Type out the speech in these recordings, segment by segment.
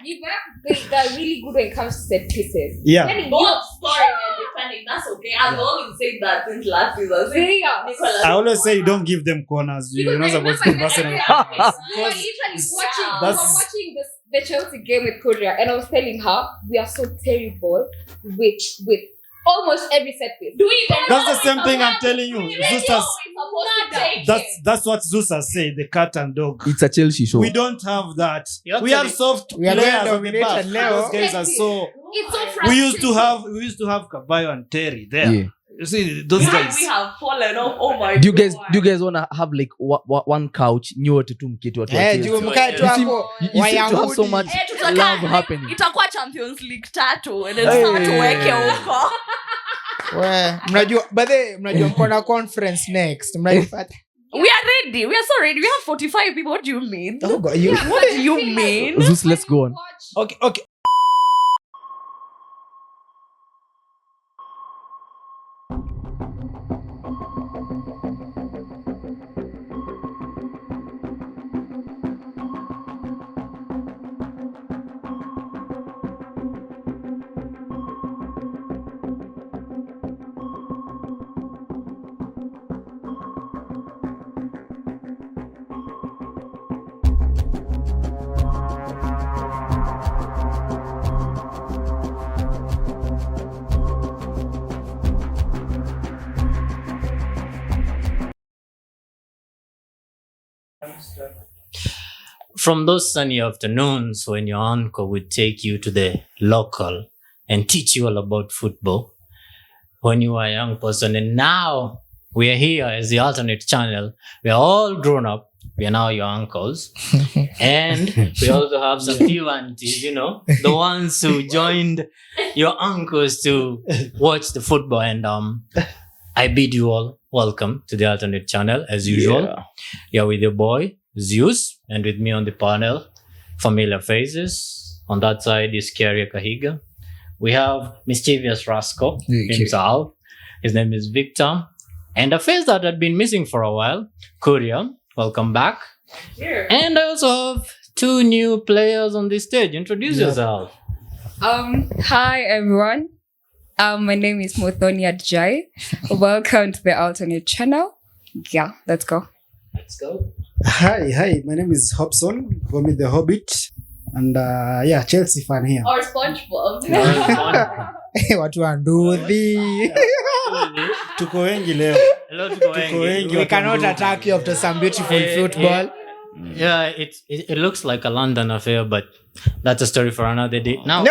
they're really good when it comes to set pieces. Yeah. Both scoring and defending, that's okay. I've always said that since last season. I always say you don't give them corners. You're not supposed to give Arsenal corners. Watching the Chelsea game with Korea, and I was telling her we are so terrible with almost every set piece. That's the same thing I'm telling you. That's what Zeus has said, the cat and dog. It's a Chelsea show. We don't have that. We have soft players on the back. Those guys are so... It's so we used to have Caballo and Terry there. Yeah. You see, those guys. We have fallen off. Oh my God. Do you guys want to have like one couch nyote tu mketi watu wa Chelsea? You seem to have so much love happening. Itakuwa Champions League 3 and then start tuweke huko. Mnajua mko na conference next. We are ready. We are so ready. We have 45 people. What do you mean? Oh God, what do you mean? Zeus, let's go on. Okay. From those sunny afternoons when your uncle would take you to the local and teach you all about football when you were a young person, and now we are here as the alternate channel. We are all grown up. We are now your uncles. And we also have some few aunties, the ones who joined your uncles to watch the football. And I bid you all welcome to the alternate channel as usual. Yeah. You're with your boy Zeus, and with me on the panel, familiar faces. On that side is Kiaria Kahiga. We have mischievous Rascal himself. His name is Victor. And a face that had been missing for a while, Korea. Welcome back. Here. And I also have 2 new players on this stage. Introduce yourself. Hi everyone. My name is Mothonia Jai. Welcome to the alternate channel. Yeah, let's go. Let's go. Hi. My name is Hobson. Call me the Hobbit. And Chelsea fan here. Or SpongeBob. Watu wa nduthi. Tuko wengi leo. Hello, tuko wengi. We cannot attack you after some beautiful football. Yeah, it looks like a London affair, but that's a story for another day. Now,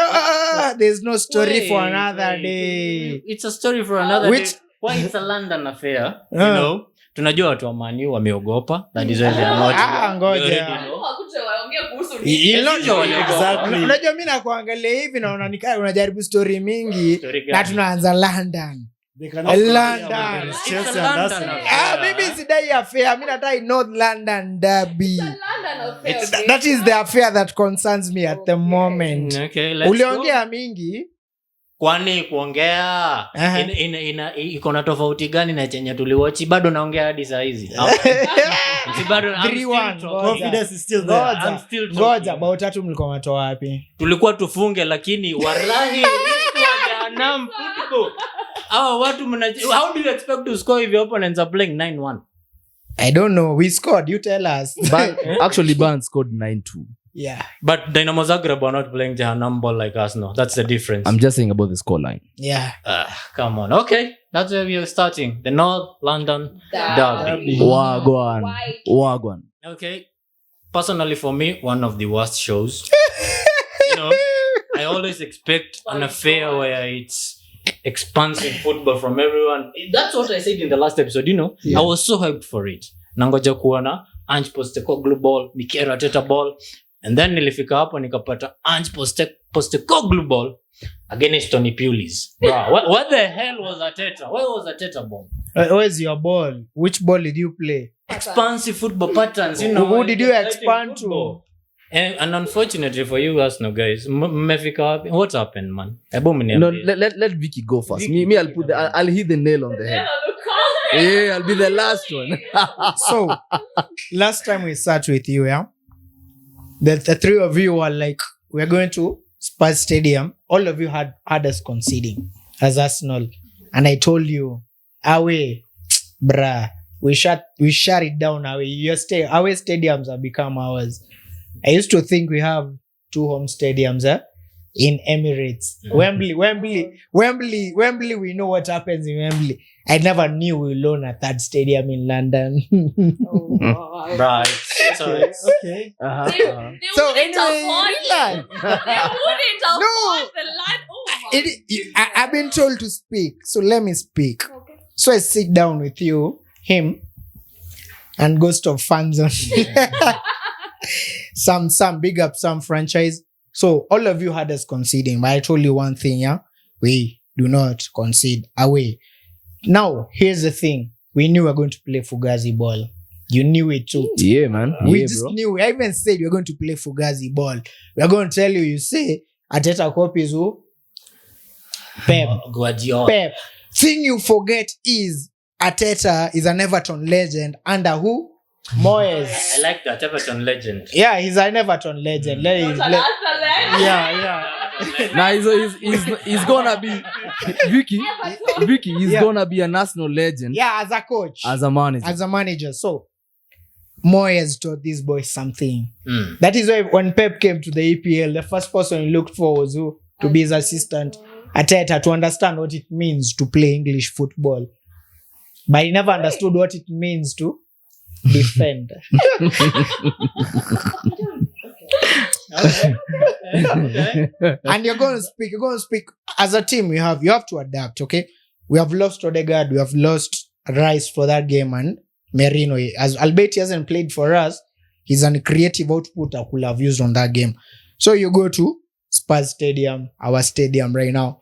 there's no story for another day. It's a story for another day. Why it's a London affair? Tunajua watu wa Man U wameogopa. That is why they are not. Ngoja. Exactly. Unajua mimi nakuangalia hivi naona nikaa unajaribu story mingi na tunaanza London. London. Mimi sidai affair. Mimi nadai North London derby. That is the affair that concerns me at the moment. Okay, let's uliongea mingi. Kwani kuongea iko na tofauti gani na chenye tuliwatch? Bado naongea hadi saa hizi. Bado 3-1. Confidence is still there. I'm still talking. Ngoja, bao 3 mlikuwa matoa wapi? Tulikuwa tufunge lakini wallahi jahannam football. Watu how do you expect to score if your opponents are playing 9-1? I don't know. We scored. You tell us. Actually, Bayern scored 9-2. Yeah. But Dynamo Zagreb are not playing Jahannam ball like us, no. That's the difference. I'm just saying about the scoreline. Yeah. Come on. Okay. That's where we are starting. The North London Derby. Wagwan. Okay. Personally for me, one of the worst shows. I always expect an affair where it's expansive football from everyone. That's what I said in the last episode, Yeah. I was so hyped for it. Nangoja kuona Ange Postecoglou ball, Mikel Arteta ball. And then nilifika hapo nikapata Ange Postecoglou ball against Tony Pulis. What the hell was Arteta? Where was Arteta ball? Where's your ball? Which ball did you play? Expansive football patterns, Who did you expand to? And unfortunately for you guys, what happened, man? No, let Vicky go first. Me, I'll hit the nail on the head. Yeah, I'll be the last one. So, last time we sat with you, yeah, the 3 of you were like we're going to Spurs Stadium. All of you had us conceding as Arsenal. And I told you, away, bruh, we shut it down away. Away stadiums have become ours. I used to think we have 2 home stadiums in Emirates. Wembley, we know what happens in Wembley. I never knew we loan a 3rd stadium in London. Right. So it's Okay. They So wouldn't anyway, afford relax. it. They wouldn't afford the land. Oh my. I've been told to speak, so let me speak. Okay. So I sit down with you, him, and Ghost of Fans on some big up, some franchise. So all of you had us conceding, but I told you one thing, yeah, we do not concede away. Now here's the thing: we knew we were going to play Fugazi ball. You knew it too. Yeah, man. We Yeah, just bro. knew. I even said we are going to play Fugazi ball. We are going to tell you. You say Ateta copies who Pep. Guardiola. Pep. Thing you forget is Ateta is an Everton legend under who? Moyes. I like that Everton legend. Yeah, he's an Everton legend. Yeah. Now he's gonna be Vicky. He's gonna be a national legend Yeah, as a coach, as a manager. as a manager. So Moyes taught these boys something. Mm. That is why when Pep came to the EPL, the first person he looked for was who? To be his assistant, Ateta, to understand what it means to play English football. But he never understood what it means to defend. And you're going to speak as a team. You have to adapt. Okay, we have lost Odegaard, we have lost Rice for that game, and Merino, as albeit he hasn't played for us, he's a creative output I could have used on that game. So you go to Spurs Stadium, our stadium right now.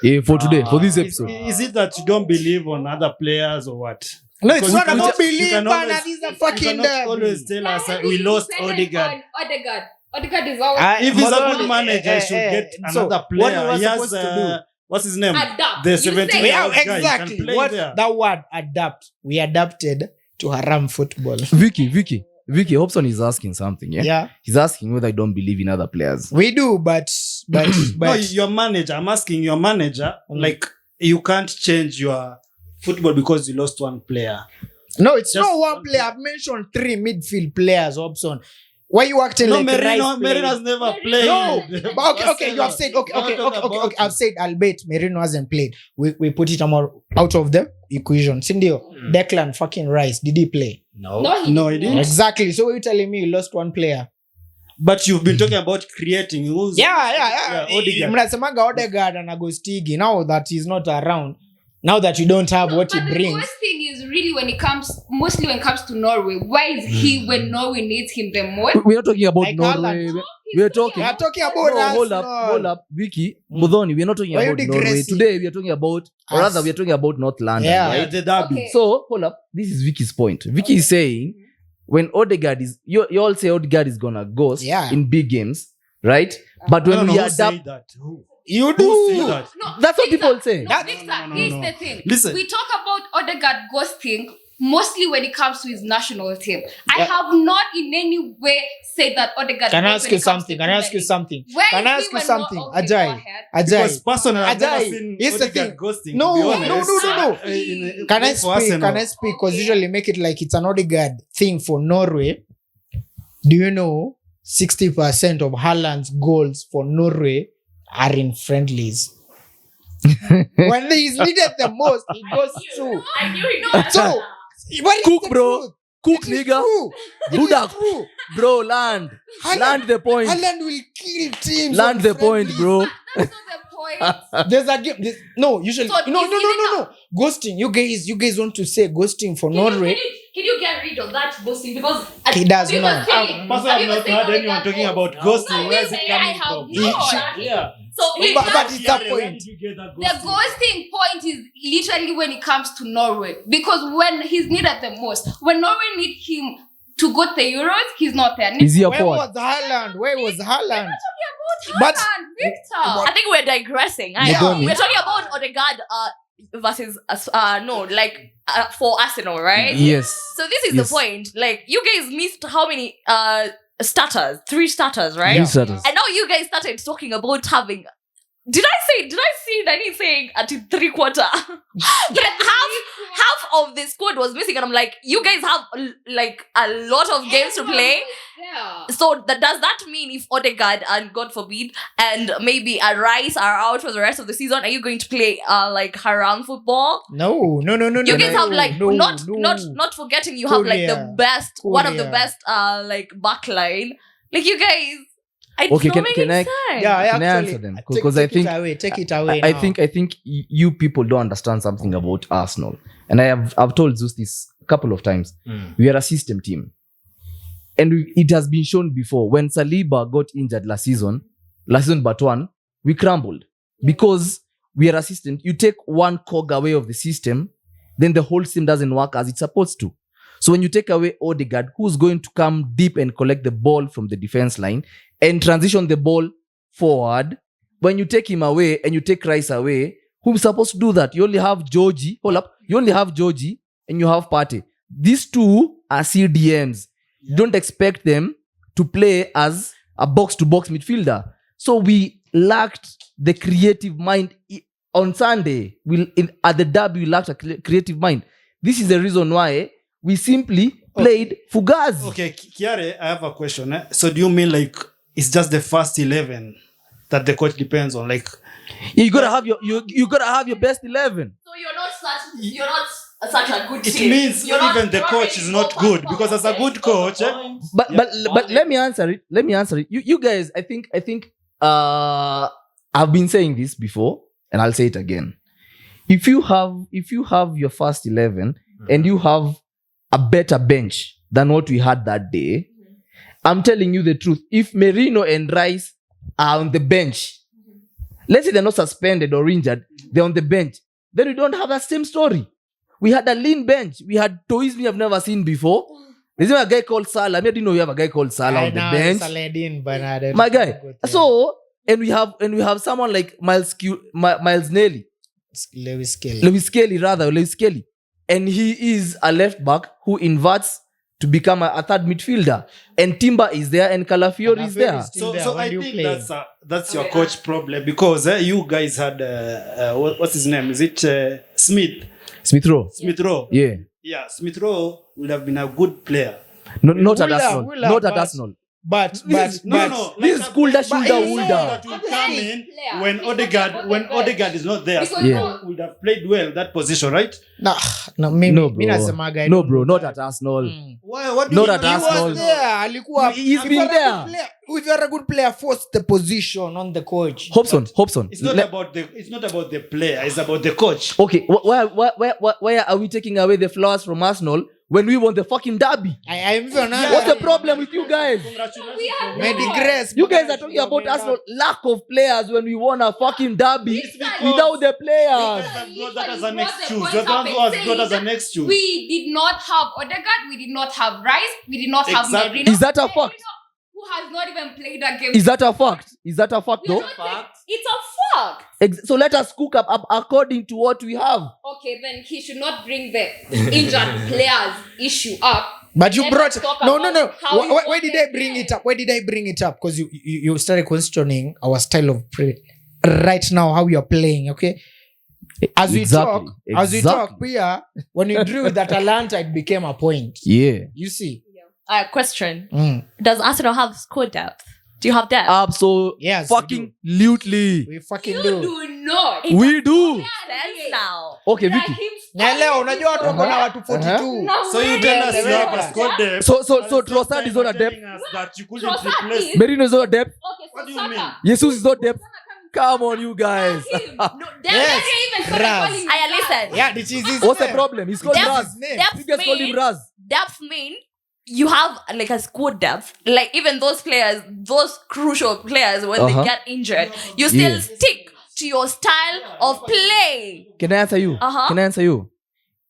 Yeah, for today, for this episode. Is it that you don't believe on other players or what? No, it's Because not you about can- you belief, can man. always- That is a You fucking cannot always tell us we lost Odegaard. Odegaard is always If he's a good manager, he should get So, another what player. we were He has, supposed to what's his name? adapt. The You say- 17-year-old Yeah, guy. exactly. He can play What there. that word adapt? We adapted to haram football. Vicky, Hobson is asking something. Yeah, Yeah, he's asking whether I don't believe in other players. we do, but No, your manager. I'm asking your manager. Like, you can't change your football because you lost one player. no, it's Just not one one player. I've mentioned 3 midfield players. Hobson, why you acting No, like Merino Rice has never played. No, but okay, you have said okay. I've said albeit Merino hasn't played. We put it out of the equation. Cindy, Declan fucking Rice, did he play? No. No, he didn't. Exactly. So you're telling me you lost one player? But you've been talking about creating. Who's Yeah. Odegaard. Mnasemaga Odegaard and Agostigi. Now that he's not around, now that you don't have what he But the brings. worst thing is really mostly when it comes to Norway. Why is he when Norway needs him the most? We're not talking about Like Norway. Haaland. We're talking. We are talking about No, hold Arsenal. up, Vicky, Mudhoni. We're not talking Why you about Norway digressing? today. We are talking about, or Us. rather, we are talking about North London. Yeah. Right? Yeah, the derby. Okay. So hold up. This is Vicky's point. Vicky is saying when Odegaard is, you all say Odegaard is gonna ghost Yeah. in big games, right? But when No, we who said adapt, that? Who? You Who said do. that? No, that's what Victor, people say. No, Victor, no, here's no. the thing. Listen. We talk about Odegaard ghosting mostly when it comes to his national team. I Yeah. have not in any way said that Odegaard. Can I ghosts ask when you it comes something? to Can I ask you Premier League. something? Where Can is I he ask you when something? no- okay, go Ajay. ahead. Because personally, I've never Ajay, seen here's the Odegaard thing. ghosting. No, to be no. honest. Can I For speak? Arsenal. Can I speak? Because Okay. usually make it like it's an Odegaard thing for Norway. Do you know 60% of Haaland's goals for Norway are in friendlies? When he's needed the most, he goes through. I knew he knows. So, what is Cook, the bro. truth? Cook, It is nigga. true. It is Budak. true. Bro, land the point. Haaland will kill teams. Land on the point, friendlies. bro. That's not the point. There's a game. No, usually So no. Ghosting. You guys want to say ghosting for Norway? Can you get rid of that ghosting? Because He does have you not. ever seen- Personally, have I've you ever not seen heard Odegaard anyone talking goal? about No, ghosting. Where's it I coming have from? not. Yeah. So he But just- it's a Where point. did you get that The ghosting? ghosting point is literally when it comes to Norway. Because when he's needed the most, when Norway need him to go to the Euros, he's not there. Is he a Where forward? was Haaland? Where was Haaland? But But- Victor. I think we're digressing. Yeah. We're talking about Odegaard versus for Arsenal, right? Yes. So this is Yes. the point. Like, you guys missed how many starters, 3 starters, right? Three starters. And now you guys started talking about having. Did I see anything at 3/4? half of the squad was missing, and I'm like, you guys have like a lot of games to play. Yeah. So does that mean if Odegaard and God forbid and maybe a Rice are out for the rest of the season, are you going to play like haram football? No. You guys have like no, not forgetting you have like the Korea. best one of the Korea. best like backline. Like you guys, it's Okay, not can making I- sense. Yeah, Can I actually, answer them? take- 'Cause I take think- take it away. I now. think you people don't understand something about Arsenal, and I've told Zeus this a couple of times. We are a system team, and it has been shown before. When Saliba got injured last season but one, we crumbled because we are a system. You take one cog away of the system, then the whole system doesn't work as it's supposed to. So when you take away Odegaard, who's going to come deep and collect the ball from the defense line and transition the ball forward, when you take him away and you take Rice away, who's supposed to do that? You only have Georgie. Hold up. You only have Georgie and you have Partey. These two are CDMs. Don't expect them to play as a box-to-box midfielder. So we lacked the creative mind on Sunday. At the derby, we lacked a creative mind. This is the reason why we simply played Fugazi. Okay, Kiare, I have a question. So do you mean like it's just the first 11 that the coach depends on? Like You gotta have your best 11. So you're not such a good it team. means You're not- even the you're not coach ready is to not go good back. because as a good coach, But let me answer it. You guys, I think I've been saying this before and I'll say it again. If you have your first 11 and you have a better bench than what we had that day, I'm telling you the truth. If Merino and Rice are on the bench, let's say they're not suspended or injured, they're on the bench, then we don't have that same story. We had a lean bench. We had toys we have never seen before. There's even a guy called Salah. I didn't know we have a guy called Salah on the bench. My guy. So, and we have someone like Miles Nelly. Lewis Kelly. Lewis Kelly. And he is a left back who inverts to become a third midfielder. And Timber is there and Calafiori is there. so I think that's your coach problem because you guys had what's his name? Is it Smith Rowe. Smith Rowe? Yeah. Smith Rowe would have been a good player. Not at Willa, Arsenal. Willa, Not at but- Arsenal. But This is Kulda Shulda Wulda. That will come in when Odegaard is not there. Because Smith Yeah. Rowe would have played well that position, right? no, No, mimi bro. nasemaga. No, bro. Not at Arsenal. What do Not you at mean? He Arsenal. was there. Alikuwa. He's If been you're a there. good player- If you're a good player, force the position on the coach. Hobson. It's not about the player. It's about the coach. Okay, why are we taking away the flowers from Arsenal when we won the fucking derby? I'm even What's the problem with you guys? Grace. You guys are talking about Arsenal lack of players when we won a fucking derby without the players. I've brought that as an excuse. You're the one who has brought as an excuse. We did not have Odegaard, we did not have Rice, we did not have Exactly. Merino. Is that a fact? Who has not even played a game. Is that a fact? Is that a fact We are though? not saying- It's a fact. So let us cook up according to what we have. Okay, then he should not bring the injured players issue up. But you Let brought us talk no. about how we Where want did them I bring to it up? Where did I bring it up? Because you started questioning our style of play right now, how we are playing. Okay, as we Exactly. talk, Pia, when you drew that Atalanta, it became a point. Yeah. You see, Question: Mm. Does Arsenal have squad depth? Do you have depth? Absolutely. Yes, Fucking lutely. we fucking You do. do not. We do. Sense now. Okay, Like Vicky. him Na leo unajua watu wako na watu 42. No So you way. tell us you Yeah. have a squad depth. So Trossard is not a depth. That you couldn't Trossard replace. is- Merino is not a depth. Okay, so What do you Saka. mean? Jesus is not depth. Come on, you guys. Him. No, they're Yes. not even Raz. calling I him listen. Raz. Yeah, this is his What's the name. problem? He's called Depth- Raz. His name. Depth You guys call him mean Raz. depth mean you have like a squad depth. Like even those players, those crucial players, when Uh-huh. they get injured, you still Yeah. stick to your style of play. Can I answer you? Uh-huh. Can I answer you?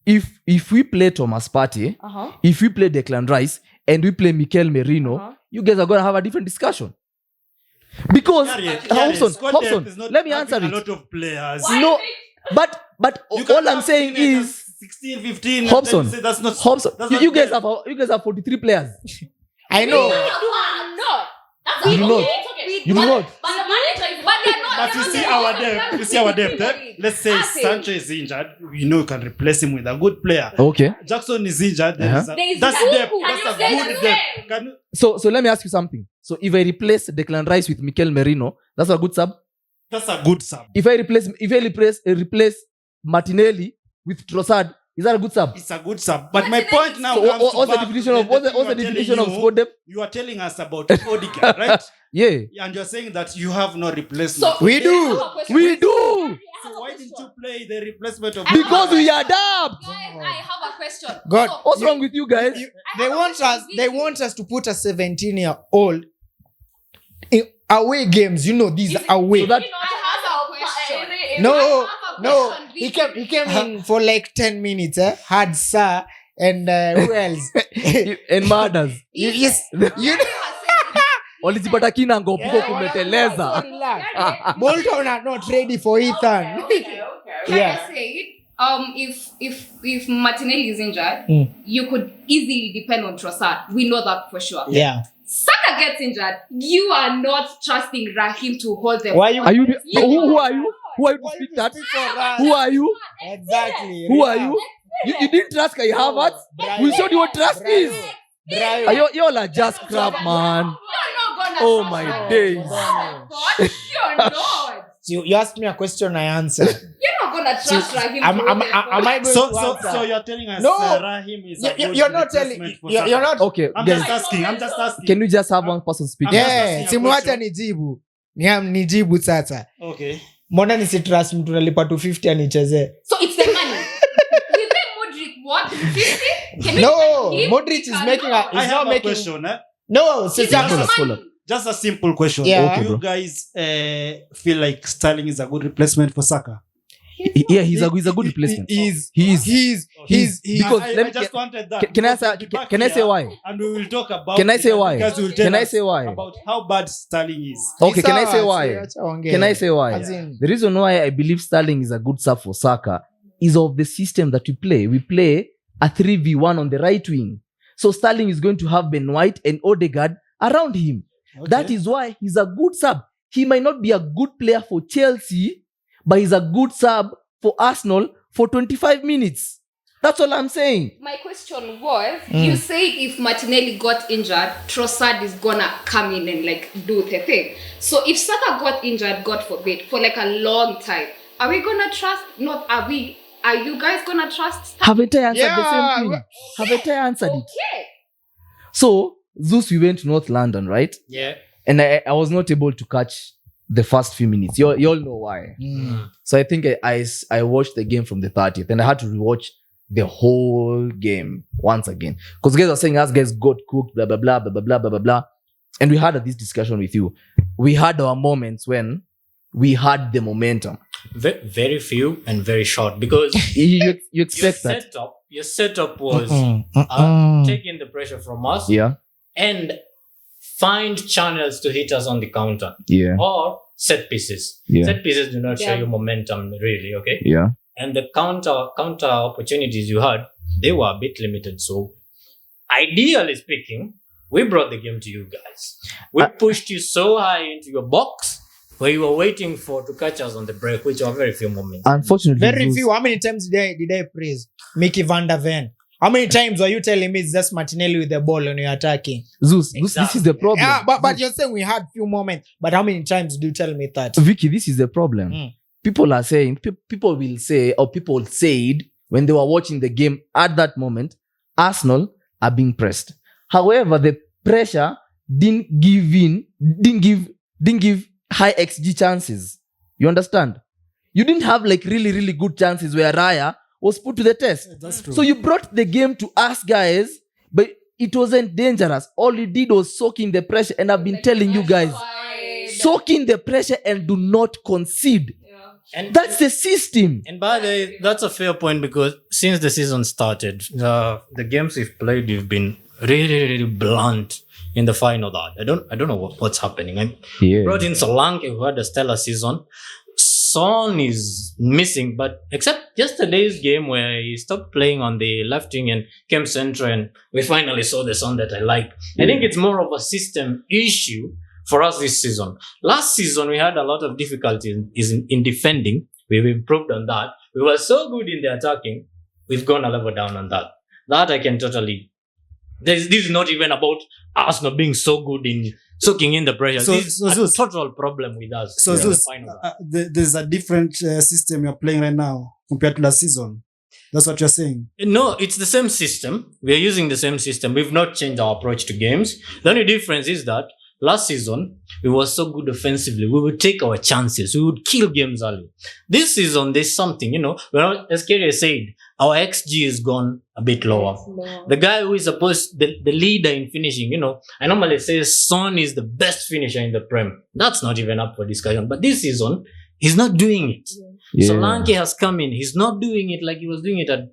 If we play Thomas Partey, if we play Declan Rice, and we play Mikel Merino, Uh-huh. you guys are gonna have a different discussion. Because Hobson, Squad depth is not let me having answer a it. lot of players. No, but You can all I'm have saying 15 is 16, 15. Hobson, and then say that's not. Hobson. That's You not guys depth. have 43 players. I know. That's You do not. You do not. But the manager is. But they're not. But you see our depth. You see our depth. Let's say Sancho is injured. You know you can replace him with a good player. Okay. Jackson is injured. That's There depth. is That's Can a you say good the depth. same? Can you? So let me ask you something. So if I replace Declan Rice with Mikel Merino, that's a good sub. That's a good sub. If I replace Martinelli with Trossard, is that a good sub? It's a good sub. But my point now So comes to what's the back definition to of what's the thing definition of you- squad depth? You are telling us about Odegaard, right? Yeah, And you're saying that you have no replacement. So We do. we do So why didn't you play the replacement of because we adapt. Guys, I have a question. God. So, What's wrong with you guys? They want us to put a 17-year-old in away games. You know, these are away. So that I have a question. No, I no. have a He question, came in for like 10 minutes, had Sa and who else? and murders. Yes. You Walizipata kinango puko kumeteleza. relax. Bolton are not ready for Ethan. Okay. Like Yeah. I said, if Martinelli is injured, Mm. you could easily depend on Trossard. We know that for sure. Yeah. Saka gets injured, you are not trusting Raheem to hold them. Why you? Are you? You Who are are you? Who are you to Why speak you that? speak for us? Who are you? Exactly. Who are you? You didn't trust Kai Havertz. We showed you what trust is. You all are just crap, man. You're not gonna Oh trust my Raheem. days. Oh God, you're not. You asked me a question, I answered. You're not gonna trust Raheem. Am to hold them I going So, to so, answer? so you're telling us No. Raheem is a good You're not telling. replacement for You're Saka? not. Okay, I'm guys, just asking. I'm just asking. can we just have one person speak? I'm- Yeah, asking a simwacha question. nijibu. Nijibu sasa. Okay. Mbona nisitrust mtu nalipa 250 anichezee? So it's the money. We pay Modric what? 50? Can we No, pay him? Modric is making a. I He's have not a making. question. No, It's Sisako. Hold up, hold up. Just a simple question. Yeah. Do Okay, you bro. guys feel like Sterling is a good replacement for Saka? Yeah, he's a good replacement. He is. Because I let me- just wanted that. Can I Because say? we'll be back Can I say here why? And we will talk about. Can I it say and why? you guys will tell Can I us say why? about how bad Sterling is? Okay, can I say Sawa, why? acha ongea. Can I say why? As in- The reason why I believe Sterling is a good sub for Saka is of the system that we play. We play a 3v1 on the right wing. So Sterling is going to have Ben White and Odegaard around him. Okay. That is why he's a good sub. He might not be a good player for Chelsea, but he's a good sub for Arsenal for 25 minutes. That's all I'm saying. My question was, you said if Martinelli got injured, Trossard is gonna come in and like do the thing. So if Saka got injured, God forbid, for like a long time, are we gonna trust? Not are we? Are you guys gonna trust? Haven't I answered the Yeah, same thing? Haven't I answered it? Okay. So, Zeus, we went to North London, right? Yeah. And I was not able to catch the first few minutes. You all know why. So I think I watched the game from the 30th and I had to rewatch the whole game once again. Because guys are saying us guys got cooked, blah, blah, blah, blah, blah, blah, blah, blah, blah. And we had this discussion with you. We had our moments when we had the momentum. Very few and very short because You expect that. your setup was taking the pressure from us Yeah. and find channels to hit us on the counter Yeah. or set pieces. Yeah. Set pieces do not show Yeah. you momentum really, okay? Yeah. And the counter opportunities you had, they were a bit limited. So ideally speaking, we brought the game to you guys. We pushed you so high into your box where you were waiting to catch us on the break, which were very few moments. Unfortunately, Very Zeus- few. How many times did I praise Mickey Van der Ven? How many times were you telling me it's just Martinelli with the ball when you're attacking? Zeus, this is the problem. Yeah, but you're saying we had few moments. But how many times do you tell me that? Vicky, this is the problem. Mm. People are saying, people will say, or people said when they were watching the game at that moment, Arsenal are being pressed. However, the pressure didn't give high XG chances. You understand? You didn't have like really, really good chances where Raya was put to the test. That's true. So you brought the game to us guys, but it wasn't dangerous. All you did was soak in the pressure. And I've been telling you guys, soak in the pressure and do not concede. And That's the system. And by the way, that's a fair point because since the season started, the games we've played, we've been really, really blunt in the final third. I don't know what's happening. And Yeah. brought in Solanke, who had a stellar season. Son is missing, but except yesterday's game where he stopped playing on the left wing and came central, and we finally saw the Son that I like. I think it's more of a system issue for us this season. Last season, we had a lot of difficulty in defending. We've improved on that. We were so good in the attacking. We've gone a level down on that. That I can totally... This is not even about Arsenal being so good in soaking in the pressure. This is a total problem with us. So Zeus, there's a different system you're playing right now compared to last season. That's what you're saying? No, it's the same system. We are using the same system. We've not changed our approach to games. The only difference is that last season, we were so good offensively. We would take our chances. We would kill games early. This season, there's something, as Kerry said, our XG has gone a bit lower. The guy who is supposed, the leader in finishing, I normally say Son is the best finisher in the Prem. That's not even up for discussion. But this season, he's not doing it. Yeah. Solanke has come in. He's not doing it like he was doing it at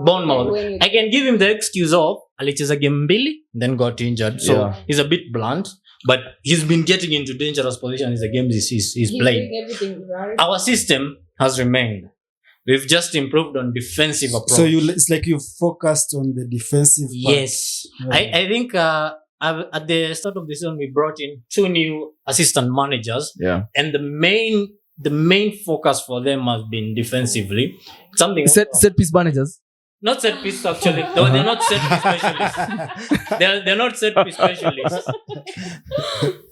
Bournemouth. I can give him the excuse of alicheza game mbili, then got injured. So he's a bit blunt. But he's been getting into dangerous positions in the games he's played. Right. Our system has remained. We've just improved on defensive approach. So it's like you focused on the defensive part. Yes. Yeah. I think at the start of the season, we brought in 2 new assistant managers. Yeah. And the main focus for them has been defensively. Something set piece managers. Not set piece actually. They're not set piece specialists. They're not set piece specialists.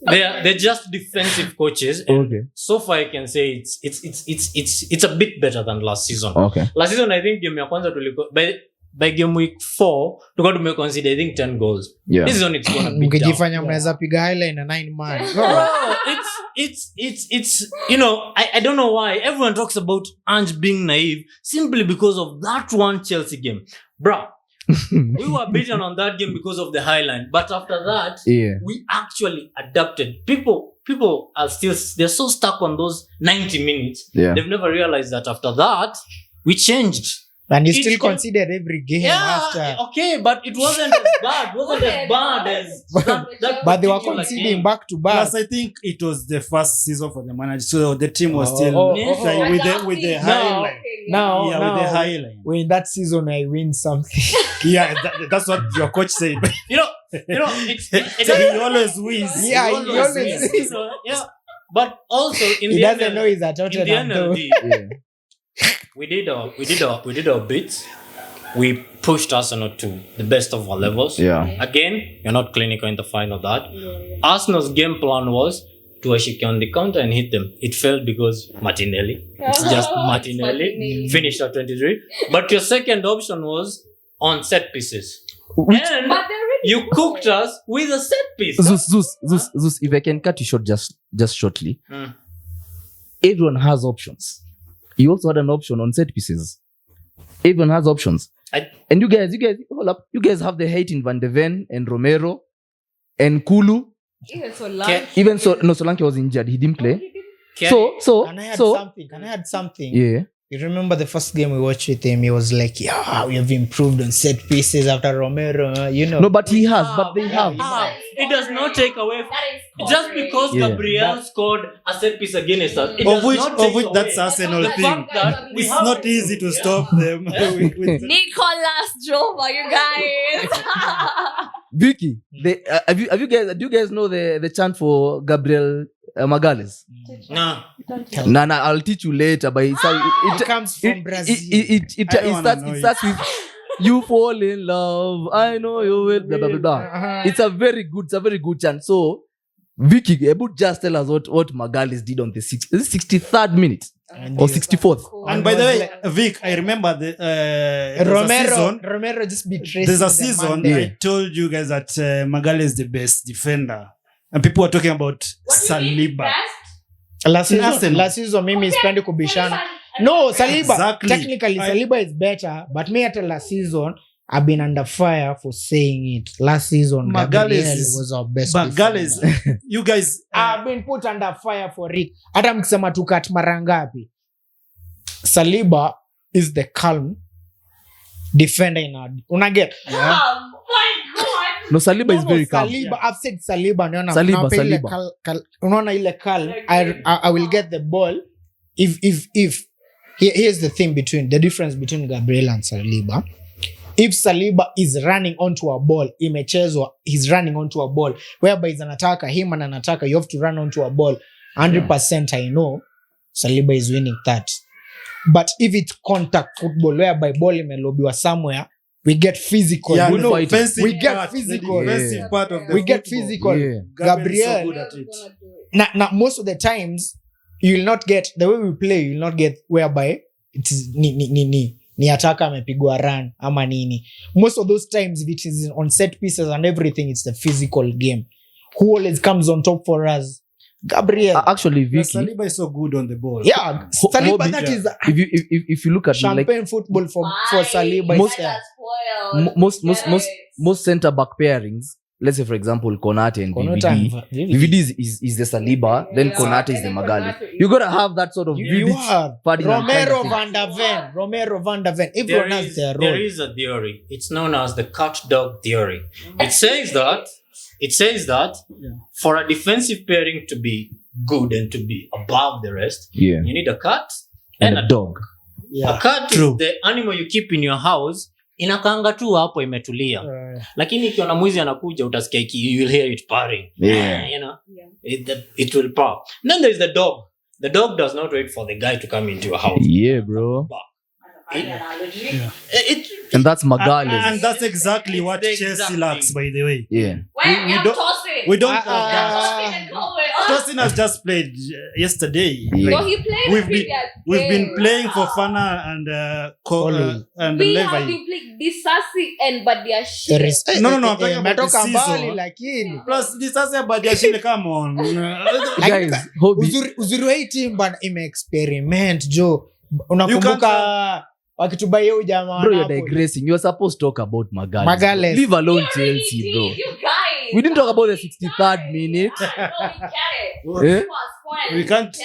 They're just defensive coaches. And okay. So far, I can say it's a bit better than last season. Okay. Last season, I think game ya kwanza by game week 4, tuko tumeconsider I think 10 goals. Yeah. This season it's gonna be mkijifanya mnaweza piga highline na 9 man. It's I don't know why everyone talks about Ange being naive simply because of that one Chelsea game. Bruh, we were beaten on that game because of the highline, but after that we actually adapted. People are they're so stuck on those 90 minutes. They've never realized that after that we changed. And you still considered every game after. Okay, but it wasn't as bad. But they were conceding back to back. Plus, I think it was the first season for the manager, so the team was still with the highlight. Now, with the highlight. When that season I win something. That's what your coach said. It's he always wins. He always wins. Yeah, but also he doesn't know he's a Totenham though. We did our bits. We pushed Arsenal to the best of our levels. Yeah. Again, you're not clinical in the final of that. Arsenal's game plan was to ashike on the counter and hit them. It failed because Martinelli. It's just Martinelli. Finished at 23. But your second option was on set pieces. And you cooked us with a set piece. Zeus, if I can cut you short just shortly. Everyone has options. You also had an option on set pieces. Everyone has options. And you guys, hold up. You guys have the hate in Van de Ven and Romero and Kulu. Even Solanke was injured. He didn't play. So Can I add something? Yeah. You remember the first game we watched with him? He was like, we have improved on set pieces after Romero. No, but he has. But they have. It does not take away. Just because Gabriel scored a set piece against us. Of which that's Arsenal thing. It's not easy to stop them. Nicolas Jova, you guys. Vicky, do you guys know the chant for Gabriel Magalhaes? No. Nah, I'll teach you later. But it comes from Brazil. It starts with you fall in love. I know you will. Blah blah blah. It's a very good chant. So, Vicky, just tell us what Magalhaes did on the 63rd minute or 64th. And by the way, Vic, I remember Romero just betrayed. There's a season I told you guys that Magalhaes is the best defender. And people were talking about Saliba. Last season, mimi sipendi kubishana. No, Saliba. Exactly. Technically, Saliba is better. But me at last season, I've been under fire for saying it. Last season, Magalhaes was our best defender. You guys... I've been put under fire for it. Hata mkisema tukat mara ngapi. Saliba is the calm defender in our... Unaget? Yeah. No, Saliba is very calm. I've said Saliba. Saliba. Unaona ile calm. I will get the ball here's the difference between Gabriel and Saliba. If Saliba is running onto a ball, imechezwa, he's running onto a ball, whereby is an attacker, him and an attacker, you have to run onto a ball. 100% I know Saliba is winning that. But if it's contact football, whereby ball imelobiwa somewhere, we get physical. Yeah, we get physical. Part of the we get football. physical. Yeah. Gabriel, so good at it. now most of the times you will not get the way we play. You will not get whereby it is ni attacker amepigwa run ama nini. Most of those times, if it is on set pieces and everything, it's the physical game. Who always comes on top for us? Gabriel. Actually, Yeah, Vicky, Saliba is so good on the ball. Yeah, Saliba. That is if you look at champagne like football for Saliba. most center back pairings, let's say for example Konate and VVD. VVD is the Saliba, then Konate is the Magali. You gotta have that sort of You Vidic, have Ferdinand kind of Romero thing. van der Ven. Everyone has their role. There is a theory. It's known as the cat dog theory. It says that for a defensive pairing to be good and to be above the rest, Yeah, you need a cat and a dog. Yeah. A cat is the animal you keep in your house. Inakanga tu hapo imetulia. Lakini ikiona mwizi anakuja utasikia you will hear it purring. Yeah. You know. It will purr. Then there is the dog. The dog does not wait for the guy to come into your house. Yeah, bro. And that's Magali. And that's exactly what Chelsea lacks, by the way. Yeah. We don't have that. Tosin has just played yesterday. Yeah. No, he played We've been playing for Fana and We have Levi. been playing Disasi and Badia shit. No, I'm talking about the Metoka mbali season. lakini. Plus this has a bad shit. Come on. Guys, hobby. Uzuri wa hii team bana ime-experiment Joe. Unakumbuka wakitubai hiyo jamaa Bro, you're digressing. You're supposed to talk about Magali. Magalhaes. Leave alone Chelsea, bro. You guys. We didn't talk about the 63rd minute. Eh? We can't.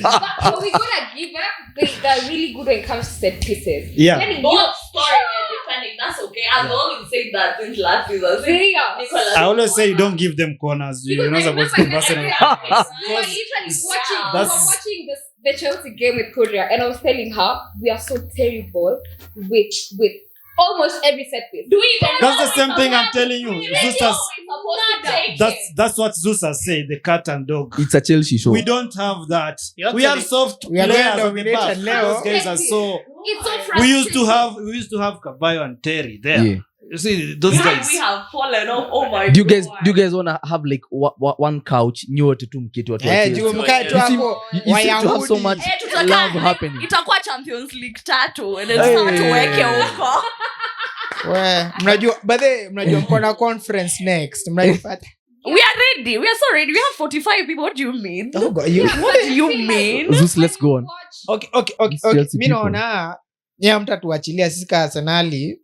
But we gotta give up. They're really good when it comes to set pieces. Yeah. Then Both scoring and defending, that's okay. I've always said that since last season. they are. Nicolas, I always say you don't give them corners. You're not supposed to pass it. We were literally watching the Chelsea game with Korea, and I was telling her we are so terrible with almost every set piece. do we even That's know the same it's thing I'm allowed? telling you. Do we even Zeus know has- it's supposed to take it? That's what Zeus has said. The cat and dog. It's a Chelsea show. We don't have that. You're We have telling- soft We are players going on the dominated back. Leo. Those guys are so. It's so We frustrating. used to have Caballo and Terry there. Yeah. You see those guys. We have fallen off. Oh my Do god. you guys wanna have like one couch nyote tu mketi watu wa Chelsea? juu mkae tu You hapo You seem to have so Wayahudi. much Tutakaa- love happening. itakuwa Champions League 3 and then Hey. sasa tuweke huko. Mnajua mko na conference next. Mnajipata. We are ready. We are so ready. We have 45 people. What do you mean? Oh God, you- What do you mean? Zeus, let's go on. Okay. Chelsea Mi people. naona nyie mtatuachilia sisi ka Arsenali.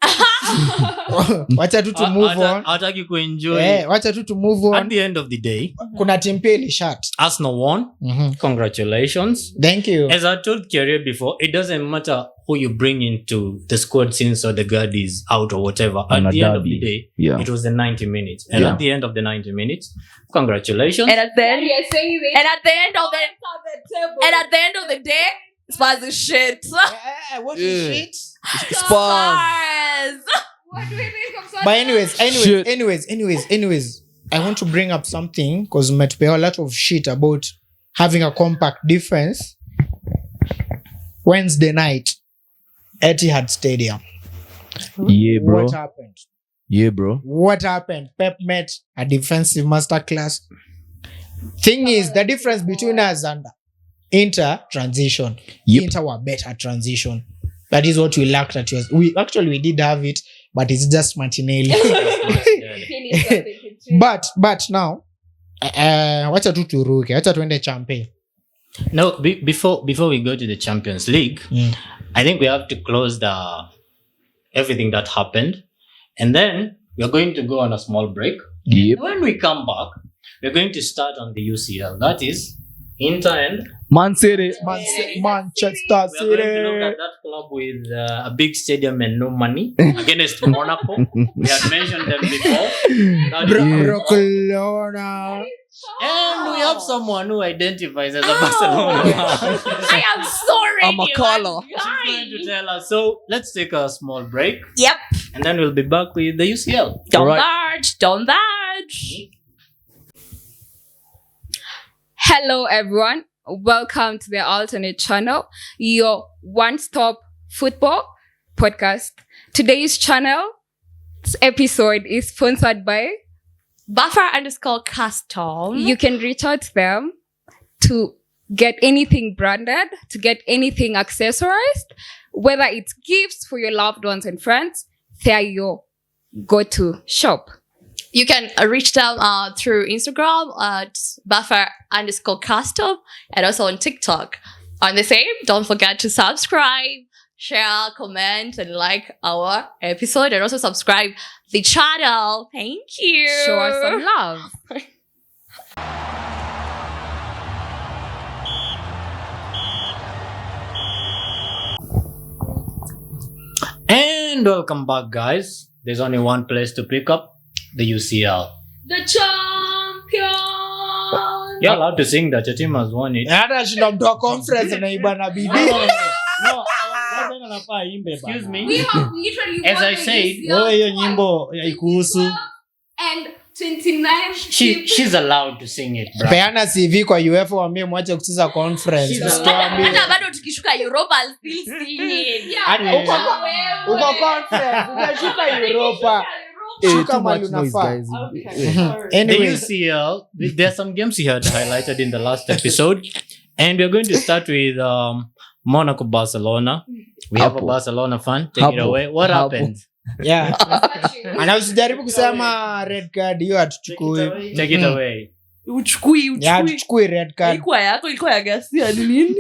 Wacha tu to move on. Hawataki kuenjoy. Wacha tu to move At on. the end of the day, Kuna team pia ilishat. Arsenal won. Congratulations. Thank you. As I told Kyrie before, it doesn't matter who you bring into the squad since or the guard is out or whatever. On At a the end of derby. the day, Yeah. it was the 90 minutes. And Yeah. at the end of the 90 minutes, congratulations. And at the end, You're saying they and at the end of the day, Spurs is shit. What Yeah. is shit? Spurs. Spurs. What do we think of such? But Shit. anyways, I want to bring up something because metupea a lot of shit about having a compact defense. Wednesday night, Etihad Stadium. Yeah, bro. What happened? Yeah, bro. What happened? Pep met a defensive masterclass. Thing is, the difference between us and Inter transition. Yep. Inter were better at transition. That is what we lacked at yours. We did have it, but it's just Martinelli. but now, wacha tu turuke, wacha tuende champe. No, before we go to the Champions League, I think we have to close everything that happened. And then we're going to go on a small break. Yep. When we come back, we're going to start on the UCL. That is Inter and Man City. Manchester we're going to look City. at that club with a big stadium and no money against Monaco. We had mentioned them before. That is- Barcelona. And we have someone who identifies as a Barcelona fan. I am sorry. I'm a color. She's going to tell us. So let's take a small break. Yep. And then we'll be back with the UCL. Don't Alright. budge. Don't budge. Hello, everyone. Welcome to the alternate channel, your one-stop football podcast. Today's episode is sponsored by. Buffer_custom. You can reach out to them to get anything branded, to get anything accessorized, whether it's gifts for your loved ones and friends. They're your go-to shop. You can reach them through Instagram at Buffer_custom and also on TikTok. On the same, don't forget to subscribe, share, comment, and like our episode, and also subscribe the channel. Thank you. Show us some love. And welcome back, guys. There's only one place to pick up, the UCL. The champion. You're allowed to sing that your team has won it. hata shinda mtu wa conference anaiba na bidii. Excuse me. We have literally As won I the said, UCL wewe hiyo nyimbo haikuhusu. and 29 She's allowed to sing it, bro. Peana CV kwa UEFA waambie mwache kucheza conference. She's Usituambie. Hata bado tukishuka Europa I'll still sing it. Uko conference, unashuka Europa. Hey, Shuka too mali much noise, unafaa. guys. The Anyway, UCL, there are some games he had highlighted in the last episode. And we're going to start with Monaco Barcelona. We have a Hapo. Barcelona fan. Take it Hapo. away. What Hapo. happened? yeah. Ana usijaribu kusema red card hiyo atuchukue. Take it away. Uchukui. Ya tuchukue red card. Ilikuwa yako, ilikuwa ya Garcia ni nini?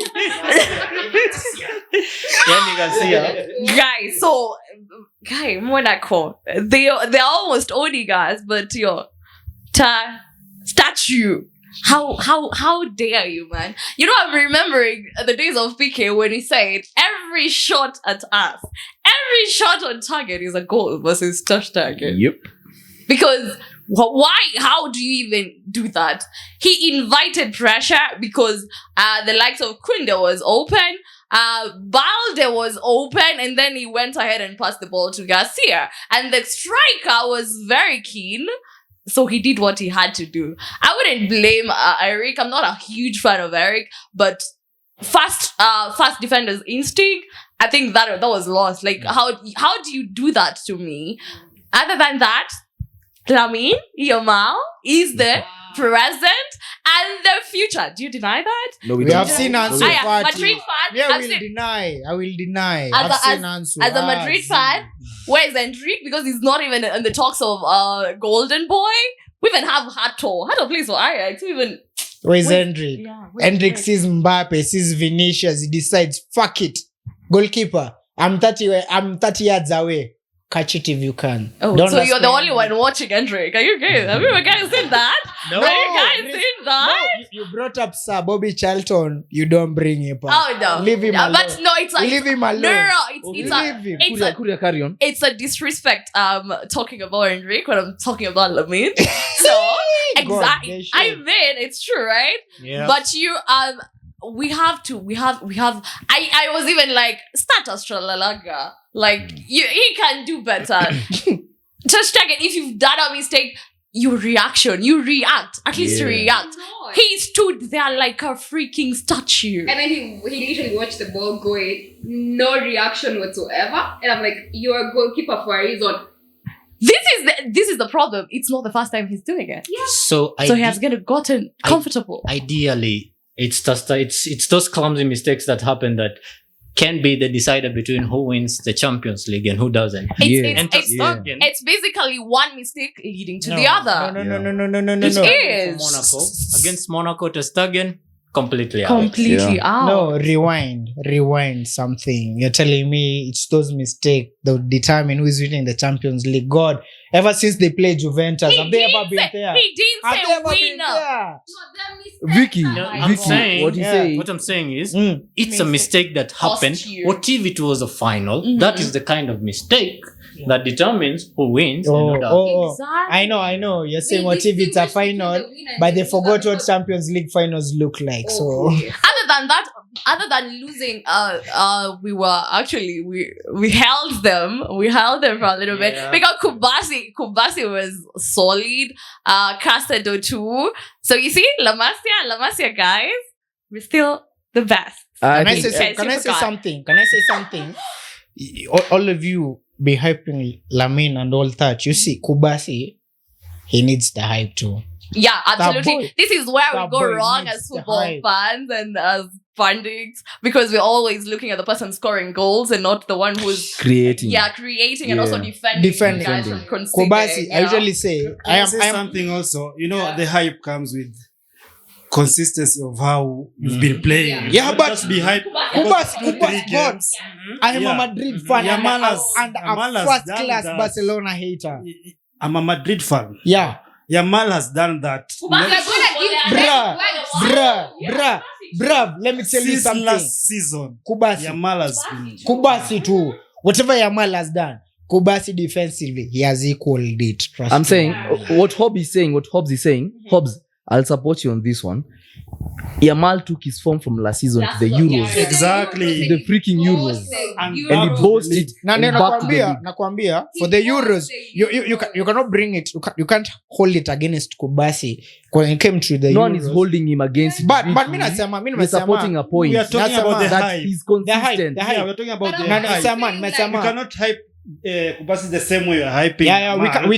Yani Garcia. Guys, so Monaco, they're almost owning us, but statue. How dare you, man? You know, I'm remembering the days of PK when he said every shot at us, every shot on target is a goal versus touch target. Yep. Because why? How do you even do that? He invited pressure because the likes of Kunde was open, Balde was open, and then he went ahead and passed the ball to Garcia. And the striker was very keen, so he did what he had to do. I wouldn't blame Eric. I'm not a huge fan of Eric, but fast defender's instinct, I think that was lost. Like, how do you do that to me? Other than that, Lamine Yamal is the present and the future. Do you deny that? No, We don't. have seen Ansu I am Fati. Madrid fan. Yeah, I I've will seen- deny. As I've a- seen Ansu. As a Madrid fan, where is Endrick? Because he's not even in the talks of Golden Boy. We even have Hato. Hato plays for Ajax. We even Where's Hendrick? yeah. Hendrick sees Mbappe, sees Vinicius, he decides, fuck it. Goalkeeper, I'm 30 yards away. Catch it if you can. Oh, Don't so you're the understand. only one watching Endrick. Are you okay? Have you guys seen that? No. Have you guys seen that? No, you brought up Sir Bobby Charlton. You don't bring him up. Oh no. Leave him alone. But no, it's like Leave him alone. no, Leave it's a him. it's a Kuria, carry on. it's a disrespect talking about Enrique when I'm talking about Lamine. So God, exactly, they should. I mean it's true, right? Yeah. But you we have I was even like start Australaga. Like he can do better. Just check it. If you've done a mistake, you react. At least Yeah. react. He stood there like a freaking statue. And then he literally watched the ball go in, no reaction whatsoever. And I'm like, you're a goalkeeper for a reason. This is the problem. It's not the first time he's doing it. So So he has gotten comfortable. ideally, it's those clumsy mistakes that happen that can be the decider between who wins the Champions League and who doesn't. It's basically one mistake leading to the other. No. It is. Monaco against Monaco to Stegen, completely out. Completely out. No, rewind something. You're telling me it's those mistakes that will determine who is winning the Champions League. God, ever since they played Juventus, have they ever been there? He didn't Have they say ever been winner. there? Vicky, No, I'm Vicky, saying- what you Yeah. say? What I'm saying is, Mm. it's a mistake that happened. Cost you. What if it was a final? That is the kind of mistake that determines who wins and who doesn't. Exactly. I know. You're saying what if it's a final, but they forgot what Champions League finals look like. So Other than losing, we were actually we held them for a little bit because Kubasi was solid. Castedo too. So you see, La Masia guys, we're still the best. Can I say something? All of you be hyping Lamine and all that. You see, Kubasi, he needs the hype too. Yeah, absolutely. boy- This is where we that go boy wrong needs as the football hype. fans and as pundits because we're always looking at the person scoring goals and not the one who's Creating. creating and also defending. Defending. Guys from conceding, Kubasi, I usually say, I am something also. The hype comes with consistency of how you've been playing. Yeah, Not but just be hype. Kubasi got. I am a Madrid fan and Yamal a has first-class done that. Barcelona hater. I'm a Madrid fan. Yeah. Yamal has done that. Bruh, let me tell you Since something. last season, Kubasi. Yamal has been. Kubasi too. Whatever Yamal has done, Kubasi defensively, he has equaled it. Trust I'm me. saying what Hobbs is saying. Hobbs, I'll support you on this one. Yamal took his form from last season to the Euros. Exactly. The freaking Euros. And And he boasted it. Na and back to the league. nakwambia for the Euros you cannot bring it, you can't hold it against Kubasi when it came to the No Euros. one is holding him against it. But mimi nasema We're supporting a point. we are talking about the that hype. he's The hype, consistent. the hype. Yeah, we're talking about the Na hype. nasema You nimesema cannot hype Kubasi the same way you're hyping.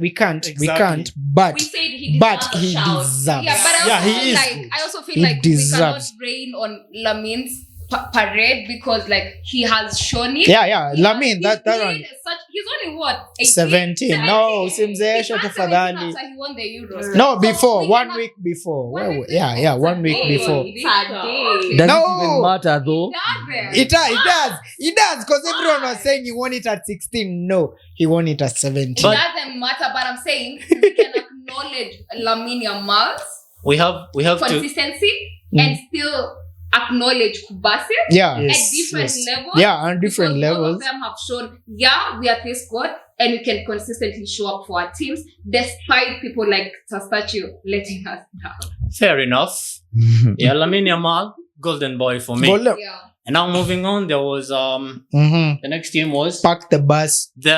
we can't Exactly. but We said he but deserves a he shout. deserves. Yeah, but Yeah, I also he feel is like good. I also feel He like we cannot deserves. rain on Lamin's parade because like he has shown it. Yeah, He Lamine, has that played one. he's only what 18? 17. No, simzesha He turned 17 tafadhali. after he won the Euros. No, So before we 1 cannot- week before. One week Yeah, 1 week Today. before. Today. Does No. it even matter though? Doesn't. It does because everyone was saying he won it at 16. No, he won it at 17. It doesn't matter, but I'm saying we can acknowledge Lamine Yamal's We have to. consistency and still acknowledge Kubasi Yeah. at different levels. Yeah, on different because levels. All of them have shown, we are this good and we can consistently show up for our teams despite people like Tastachu letting us down. Fair enough. Yeah, Lamine Yamal, golden boy for me. Golden. Yeah. And now moving on, there was Mhm. the next team was Park the bus. the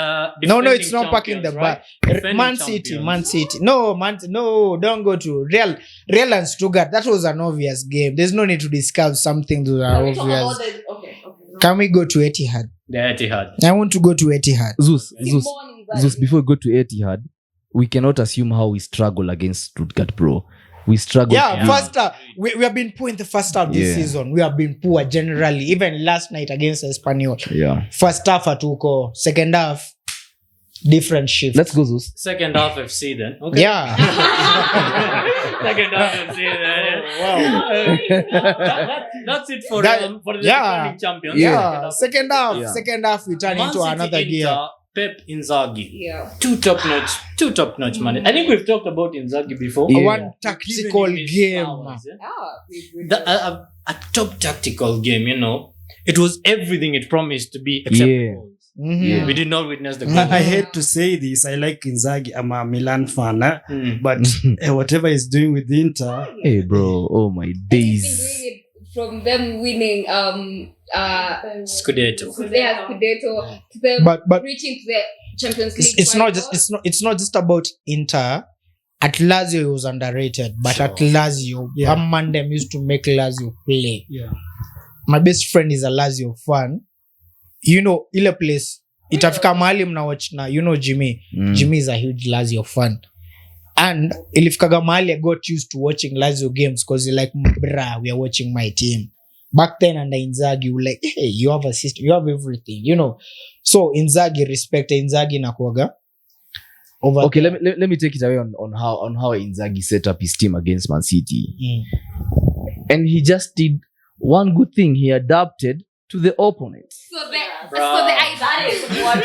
No, defending it's not parking the champions, bus. right? Defending Man City. champions. No, don't go to Real and Stuttgart. That was an obvious game. There's no need to discuss something that are obvious. Okay. Can we go to Etihad? The Etihad. I want to go to Etihad. Zeus, before we go to Etihad, we cannot assume how we struggle against Stuttgart, bro. We struggle. Yeah, first half. We have been poor in the first half this Yeah. season. We have been poor generally. Even last night against Espanyol. Yeah. First half atuko. Second half, different shift. Let's go, Zeus. Second half FC then. Okay. Yeah. Second half FC then. That's it for That- the yeah. defending champions. Yeah. Second half. Yeah. Second half, we turn Man into City, another Inter, gear. Pep Inzaghi. Yeah. Two top notch man. I think we've talked about Inzaghi before. Yeah. One tactical Giving him his game. flowers, yeah. A top tactical game, It was everything it promised to be except Yeah. goals. Mhm. Yeah. We did not witness the I goals. hate to say this. I like Inzaghi. I'm a Milan fan. Mm. But whatever he's doing with Inter, Hey, bro. Oh my He's been days. doing it from them winning Scudetto. Scudetto to them But reaching to the Champions League. it's not final. just it's not just about Inter. At Lazio he was underrated, but at Lazio, Yeah. Mandem used to make Lazio play. yeah. My best friend is a Lazio fan. Ile place itafika mahali mna watch na Jimmy. Jimmy is a huge Lazio fan. And ilifikaga mahali I got used to watching Lazio games because you're like, bruh, we are watching my team. Back then under Inzaghi, you were like, hey, you have a system, you have everything, So Inzaghi, respect Inzaghi nakuaga. Okay, let me take it away on how Inzaghi set up his team against Man City. And he just did one good thing. He adapted to the opponent. So the idea is what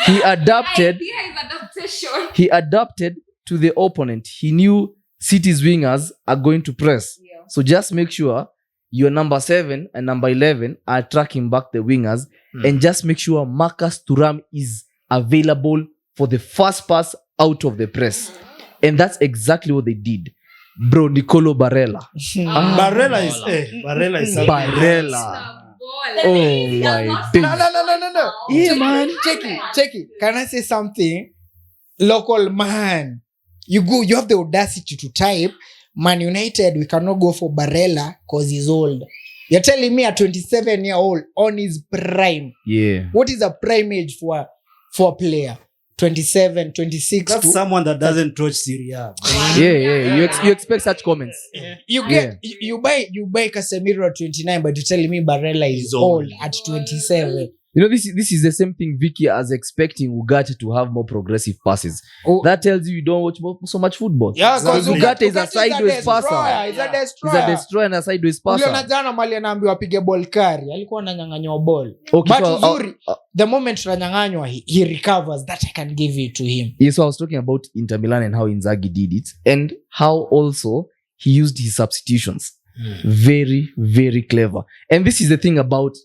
He adapted. idea is adaptation. He adapted to the opponent. He knew City's wingers are going to press. Yeah. So just make sure your number 7 and number 11 are tracking back the wingers, and just make sure Marcus Thuram is available for the first pass out of the press. And that's exactly what they did. Bro, Nicolo Barella. Barella is Barella. The Oh thing is, he has my not days. No. Yeah, man. Check it. Can I say something? Local man. You have the audacity to type, Man United, we cannot go for Barella because he's old. You're telling me a 27-year-old on his prime. Yeah. What is a prime age for a player? 27, 26. That's someone that doesn't watch Serie A. Yeah. You expect such comments. You get you buy Casemiro at 29, but you're telling me Barella is old at 27. You know, this is the same thing Vicky as expecting Ugarte to have more progressive passes. Oh. That tells you don't watch so much football. Yeah, because Ugarte is a sideways passer. He's a destroyer. He's a destroyer and a sideways Uliona passer. jana mali anaambiwa apige ball carry, alikuwa ananyang'anywa ball. Okay, But so, uzuri, the moment tunanyang'anywa, he recovers. That I can give it to him. yes, so I was talking about Inter Milan and how Inzaghi did it and how also he used his substitutions. Very, very clever. And this is the thing about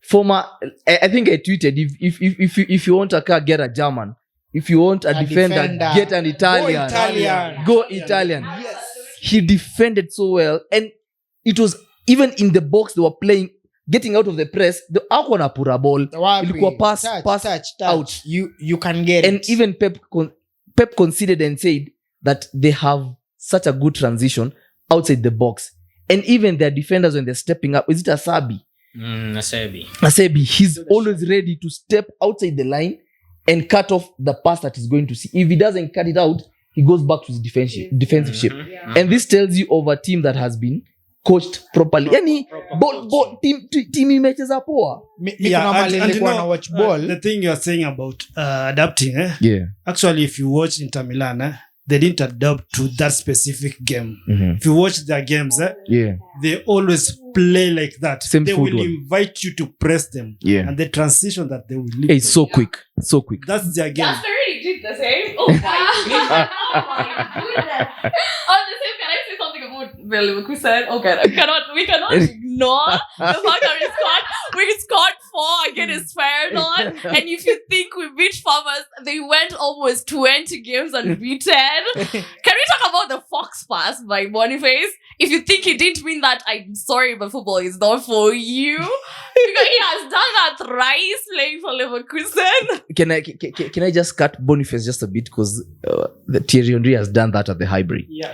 former. I think I tweeted, if you want a car, get a German. If you want a defender, get an Italian. Go Italian. Yes. He defended so well, and it was even in the box they were playing, getting out of the press. The Akwana pura ball, ilikuwa pass out. You can get And it. even Pep considered and said that they have such a good transition outside the box, and even their defenders when they're stepping up, is it Asabi? Asebi, he's always ready to step outside the line and cut off the pass that he's going to see. If he doesn't cut it out, he goes back to his defensive shape. And this tells you of a team that has been coached properly. Yani team imecheza poa. Watch ball. The thing you're saying about adapting, Yeah. actually, if you watch Inter Milan, they didn't adapt to that specific game. Mhm. If you watch their games, Yeah. they always play like that. Same They will football. invite you to press them. Yeah. And the transition that they will leave. It's so quick. So quick. That's their game. That's already did the same. Oh my goodness. On the same, can I say something about Leverkusen? Okay, we cannot ignore the fact that we scored 4 against Feyenoord, and if you think we beat Farmers, they went almost 20 games unbeaten. Can we talk about the Fox pass by Boniface? If you think he didn't win that, I'm sorry, but football is not for you. Because he has done that thrice playing for Leverkusen. Can I just cut Boniface just a bit because the Thierry Henry has done that at the Highbury. Yeah.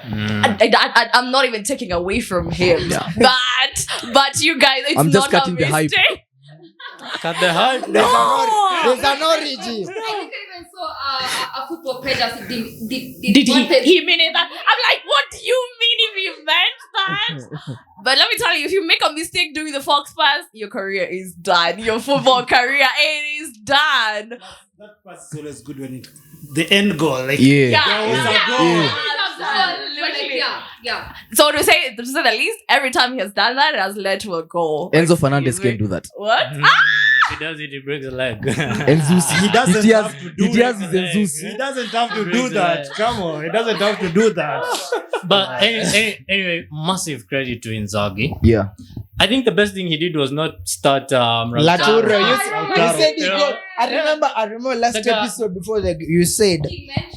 I'm not even taking away from him, but you guys, it's I'm just not cutting a the hype. mistake. Cut the hype. There's an origin. I think I even saw a football page as Did he mean it? I'm like, what do you mean if he meant that? But let me tell you, if you make a mistake doing the Fox pass, your career is done. Your football career, it is done. That pass is always good when the end goal. Like, Yeah. there was a goal. Absolutely. Yeah. So to say the least, every time he has done that, it has led to a goal. Enzo Fernandez can do that. What? If he does it, he breaks a leg. Enzus, He doesn't have to do Diaz that. is Enzus. He doesn't have to do that. Come on. He doesn't have to do that. But anyway, massive credit to Inzaghi. Yeah. I think the best thing he did was not start Laturo, you said he Yeah. go. I remember last The guy- episode before you said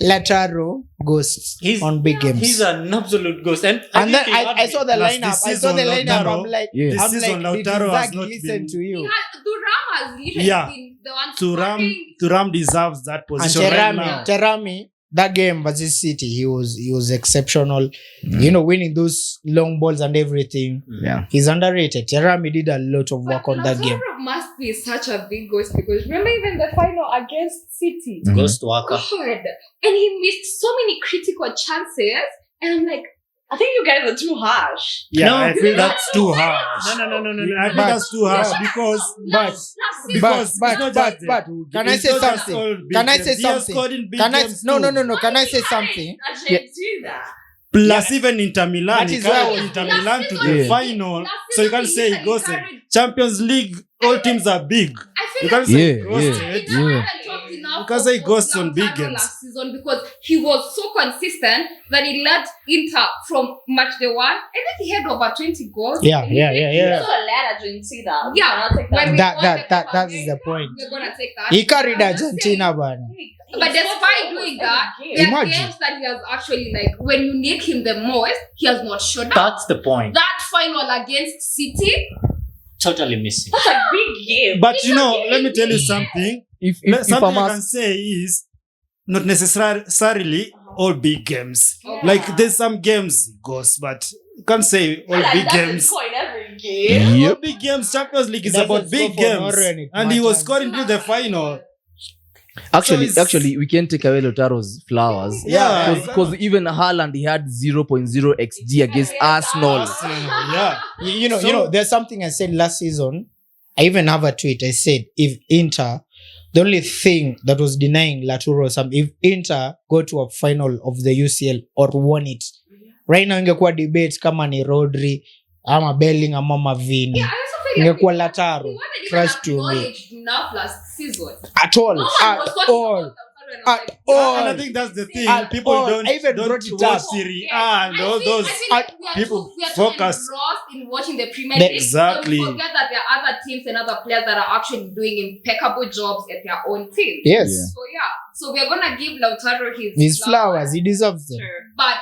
Lataro ghosts on big games. He's an absolute ghost. And And then think he had I saw the Plus lineup. this I saw the season, lineup. Lautaro- I'm like, Yeah. This I'm season, like, did Lautaro has Inzaghi not listen been- to you? Thuram has literally Yeah. been the one Thuram deserves that And position right now. Terami, that game versus City, he was exceptional. You know, winning those long balls and everything. Yeah. He's underrated. Terami did a lot of work on that game. must be such a big ghost because remember even the final against City. Mhm. Ghost worker. God. And he missed so many critical chances. And I'm like, I think you guys are too harsh. Yeah, No. I feel that's too harsh. No. I think that's too harsh because it's not just but can I it's say not just something? all big Can I games. say He has something? scored in big Can I? games No. too. Can I say something? Argentina. Plus even Inter Milan, That he is why I carried was- Inter Milan to the Yeah. final. So you can't say he goes in. Champions League, all teams are big. I feel You can't like say Yeah, he goes yeah. it. we haven't talked enough enough can say for ghosts on big Lautaro games. last season because he was so consistent that he led Inter from match day 1. I think he had over 20 goals. Yeah. So let Argentina. We Yeah. cannot take that. When we won the Copa That is America, the point. We're gonna take that. He carried I'm just Argentina, bana. But despite doing that, there are Imagine. games that he has actually, like, when you need him the most, he has not shown up. That's the point. That final against City, Totally missing. That's a big game. But you know, let me tell you something. If Something I'm I can asked, say is not necessarily all big games. Okay. Like there's some games it goes, but you can't say all big games. Coin every game. All big games. Champions League is It about doesn't big score for games, Norway and it and he was matters. scoring till the final. actually, So it's- we can't take away Lautaro's flowers. Yeah, Because even Haaland, he had 0.0 XG against Arsenal. Yeah, You know, So- there's something I said last season. I even have a tweet. I said, if Inter, the only thing that was denying Lautaro some, if Inter go to a final of the UCL or won it, right now ingekuwa debate kama ni Rodri, ama Bellingham, ama Vini. yeah, I also feel like Ingekuwa he Lautaro. wasn't even Trust to me. acknowledged enough last season. At all. No one At was talking all. about Lautaro and I was At like, all. and I think that's the thing. At People all. don't I even brought it watch up. Serie A yeah. and all I those. feel like we are people too focus. engrossed in watching the Premier The- League. Exactly. And forget that there are other teams and other players that are actually doing impeccable jobs at their own team. Yes. So yeah, so we're gonna give Lautaro His flowers. He deserves them. Sure. But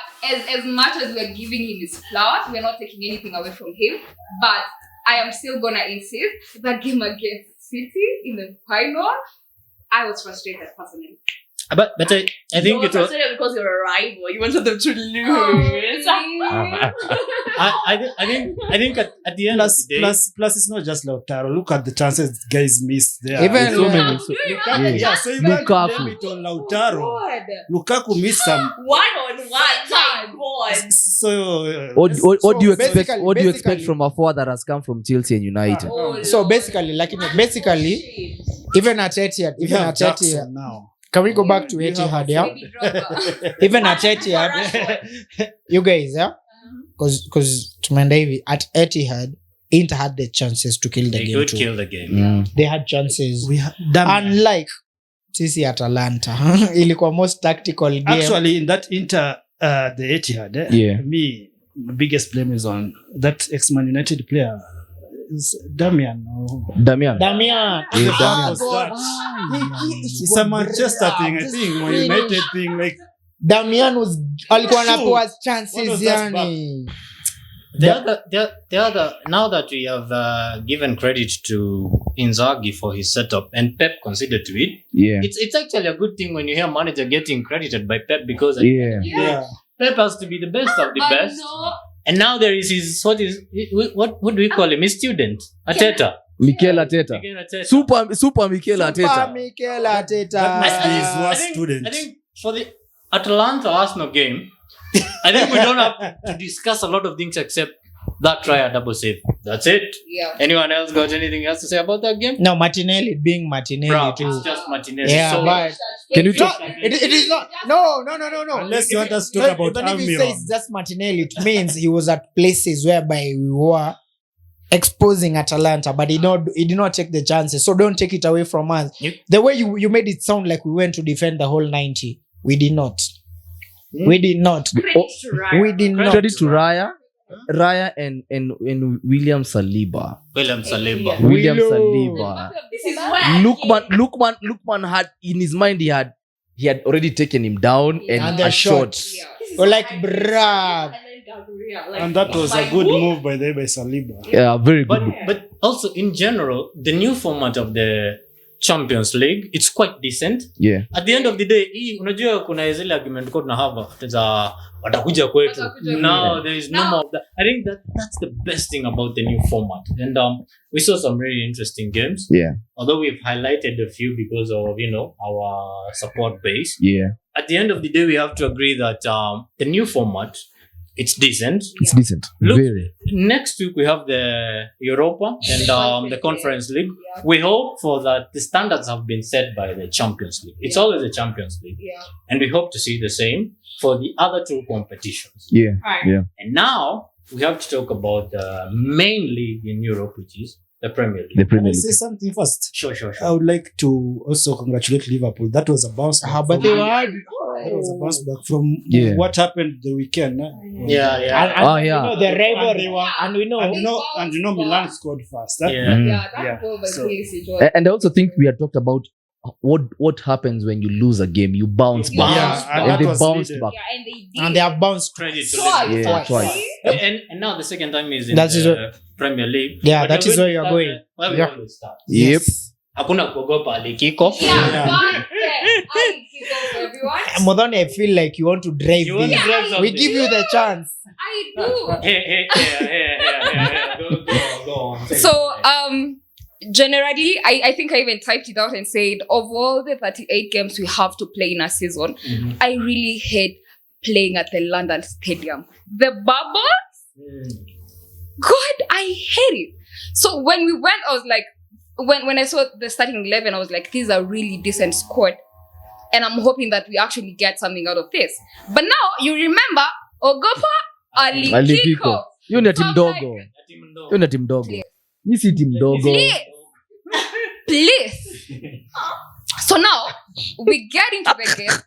as much as we're giving him his flowers, we're not taking anything away from him. But I am still gonna insist that game against City in the final, I was frustrated personally. But I think it was. Because you're a rival. You wanted them to lose. I think at the end of the day, Plus, it's not just Lautaro. Look at the chances guys missed there. Even so Yeah. many. Yeah, so you can't Lukaku. blame it on Lautaro. Lukaku missed some. One time, boy. So What do you expect? basically- What do you expect basically- from a forward that has come from Chelsea and United? So basically, even at Etihad, we even have at Etihad, Jackson now. can we go back to Etihad? Yeah, Baby dropper. even at Etihad, you guys, yeah, because tumeenda hivi at Etihad, Inter had the chances to kill the they game could too. kill the game. They had chances, We damn. unlike sisi Atalanta. Ilikuwa most tactical game. Actually, in that Inter, the Etihad, Yeah. me, the biggest blame is on that ex-Man United player, is Damian. Damian. Damian. Yeah, Damian. Was that? It's a Manchester thing, I think, or United thing. Like, Damian was alikuwa anapewa What was chances that yani. The other, now that we have given credit to Inzaghi for his setup and Pep considered to it, Yeah. it's actually a good thing when you hear manager getting credited by Pep because Yeah. yeah. Pep has to be the best of the But best. no, And now there is his what do we call him? His student, Arteta. Mikel Arteta. Again, Arteta. Super Mikel Super Arteta. Mikel That Arteta. must be his I worst think- student. I think for the Atalanta Arsenal game, I think we don't have to discuss a lot of things except that try a double save. That's it. yeah. Anyone else got anything else to say about that game? No, Martinelli being Martinelli Bro, too. it's just Martinez. Yeah, So, but Can you no, talk? it is not. No. Unless you want us to talk about Even if you say Almiron. it's just Martinelli, it means he was at places whereby we were exposing Atalanta, but he did not take the chances. So don't take it away from us. Yep. The way you made it sound like we went to defend the whole 90, we did not. We did not. We did not. Credit to Raya and William Saliba. William Saliba. William Willow. Saliba. This is where Lukman had in his mind he had already taken him down Yeah. and And the a shot. shot. Yeah. Or like, bruh. And that was a good move by Saliba. Yeah, very But good. but also in general, the new format of the Champions League, it's quite decent. Yeah. At the end of the day, unajua kuna zile argument kwa tunahava za watakuja kwetu. Watakuja Now there is no Now- more of that. I think that's the best thing about the new format. And we saw some really interesting games. Yeah. Although we've highlighted a few because of our support base. Yeah. At the end of the day, we have to agree that the new format, it's decent. It's decent. Look, Very. next week we have the Europa and the Conference League. Yeah. We hope for that the standards have been set by the Champions League. It's always the Champions League. Yeah. And we hope to see the same for the other two competitions. Yeah. Right. Yeah. And now we have to talk about the main league in Europe, which is The Premier League. The Can Premier I League. say something first? Sure. I would like to also congratulate Liverpool. That was a bounce back. But they were That was a bounce back from Yeah. what happened the weekend. Yeah. and yeah. you know the rivalry, and we know And you know Milan scored first. Yeah. Yeah, that Yeah. goal by So- Pulisic was. And I also think we had talked about what happens when you lose a game. You bounce You back. bounce Yeah, and And that they was bounced needed. back. Yeah, and they did. and they have bounced. Credit to Twice. Liverpool. Yeah, twice. And now the second time is in That is the Premier League. Yeah, But that when is where we you are start, going. Where we Yeah. always start. Yep. Hakuna kuogopa ali kick off. Yeah, Yeah. but I kick off everyone. Modoni, I feel like you want to drive You want to this. drive We something. give you the chance. I do. Hey. Go on. So, generally, I think I even typed it out and said, of all the 38 games we have to play in a season, Mhm. I really hate playing at the London Stadium. The bubble, God, I hate it. So when we went, I was like, when I saw the starting 11, I was like, this is a really decent squad. And I'm hoping that we actually get something out of this. But now, you remember, Ogopa, Ali Ali kickoff. Kiko. You ni team So I'm dogo. like, You ni team dogo. Please. You see team dogo. Please. So now we get into the game,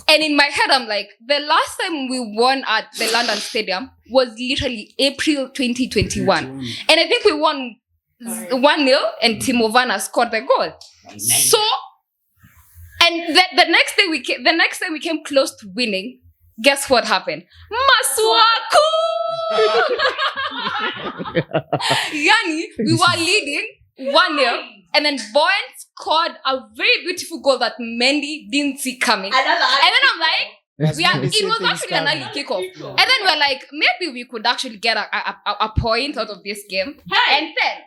and in my head, I'm like, the last time we won at the London Stadium was literally April 2021, and I think we won 1-0, and Timo Werner scored the goal. So, and the next day we came close to winning. Guess what happened? Masuaku! Yani, we were leading 1-0, and then Bowen scored a very beautiful goal that Mendy didn't see coming. And then I'm like, it was actually an early kickoff. And then we're like, maybe we could actually get a point out of this game. And then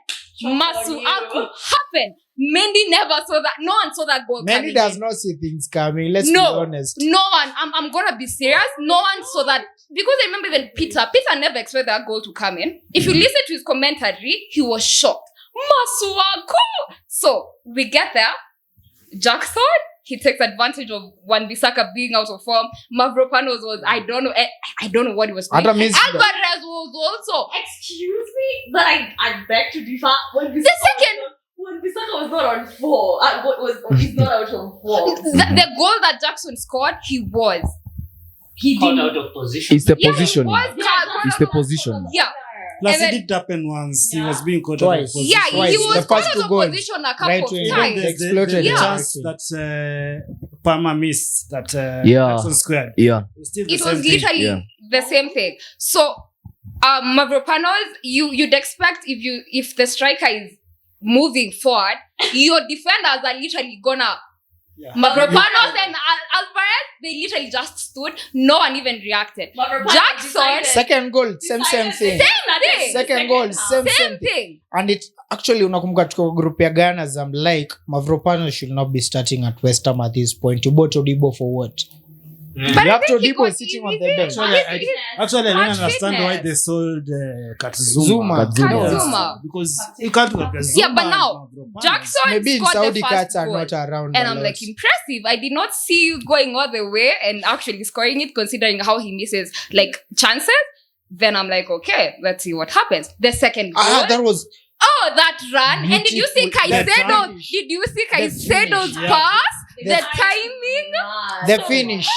Masuaku happened. Mendy never saw that. No one saw that goal Many coming. does not see things coming. Let's be honest. No one. I'm gonna be serious. No one saw that, because I remember even Peter never expected that goal to come in. If you listen to his commentary, he was shocked. Masuaku. So we get there. Jackson, he takes advantage of Wan-Bissaka being out of form. Mavropanos was, I don't know what he was doing. Alvarez was also. Excuse me, but I beg to differ. When Bissaka was not on four. He's not out of four. The goal that Jackson scored, he Caught didn't. out of position. It's the Yeah, position. he was. It's the position. Yeah. Plus, And it then- did happen once. He was being caught Twice. out of position. Yeah, Twice. he was The caught first out two of goals. position a couple Right of wing. times. There's Exploited the it. chance that Palmer missed that Yeah. Jackson squared. Yeah. Still the It same was thing. literally Yeah. the same thing. So, Mavropanos, you'd expect if the striker is moving forward, your defenders are literally gonna. Yeah. Mavropanos and Alvarez, they literally just stood. No one even reacted. Jackson, Second goal, same thing. thing. Second goal, same Same thing. thing. And it actually, unakumbuka tuko group ya Gunners, I'm like, Mavropanos should not be starting at West Ham at this point. You bought Odibo for what? But You I have think he Todibo got- sitting on he the did. bench. Actually, I don't Match understand why fitness. they sold Zuma. Katzuma. Because you can't look at Zuma. Yeah, but now, and Mavropanos. Jackson Maybe in scored Saudi the cats first are goal. not around. And a I'm lot. like, impressive. I did not see you going all the way and actually scoring it, considering how he misses like chances. Then I'm like, okay, let's see what happens. The second goal. that was That run. And did you see Beautiful. That Caicedo? finish. Did you see The Caicedo's finish, yeah. pass? The The timing? the finish.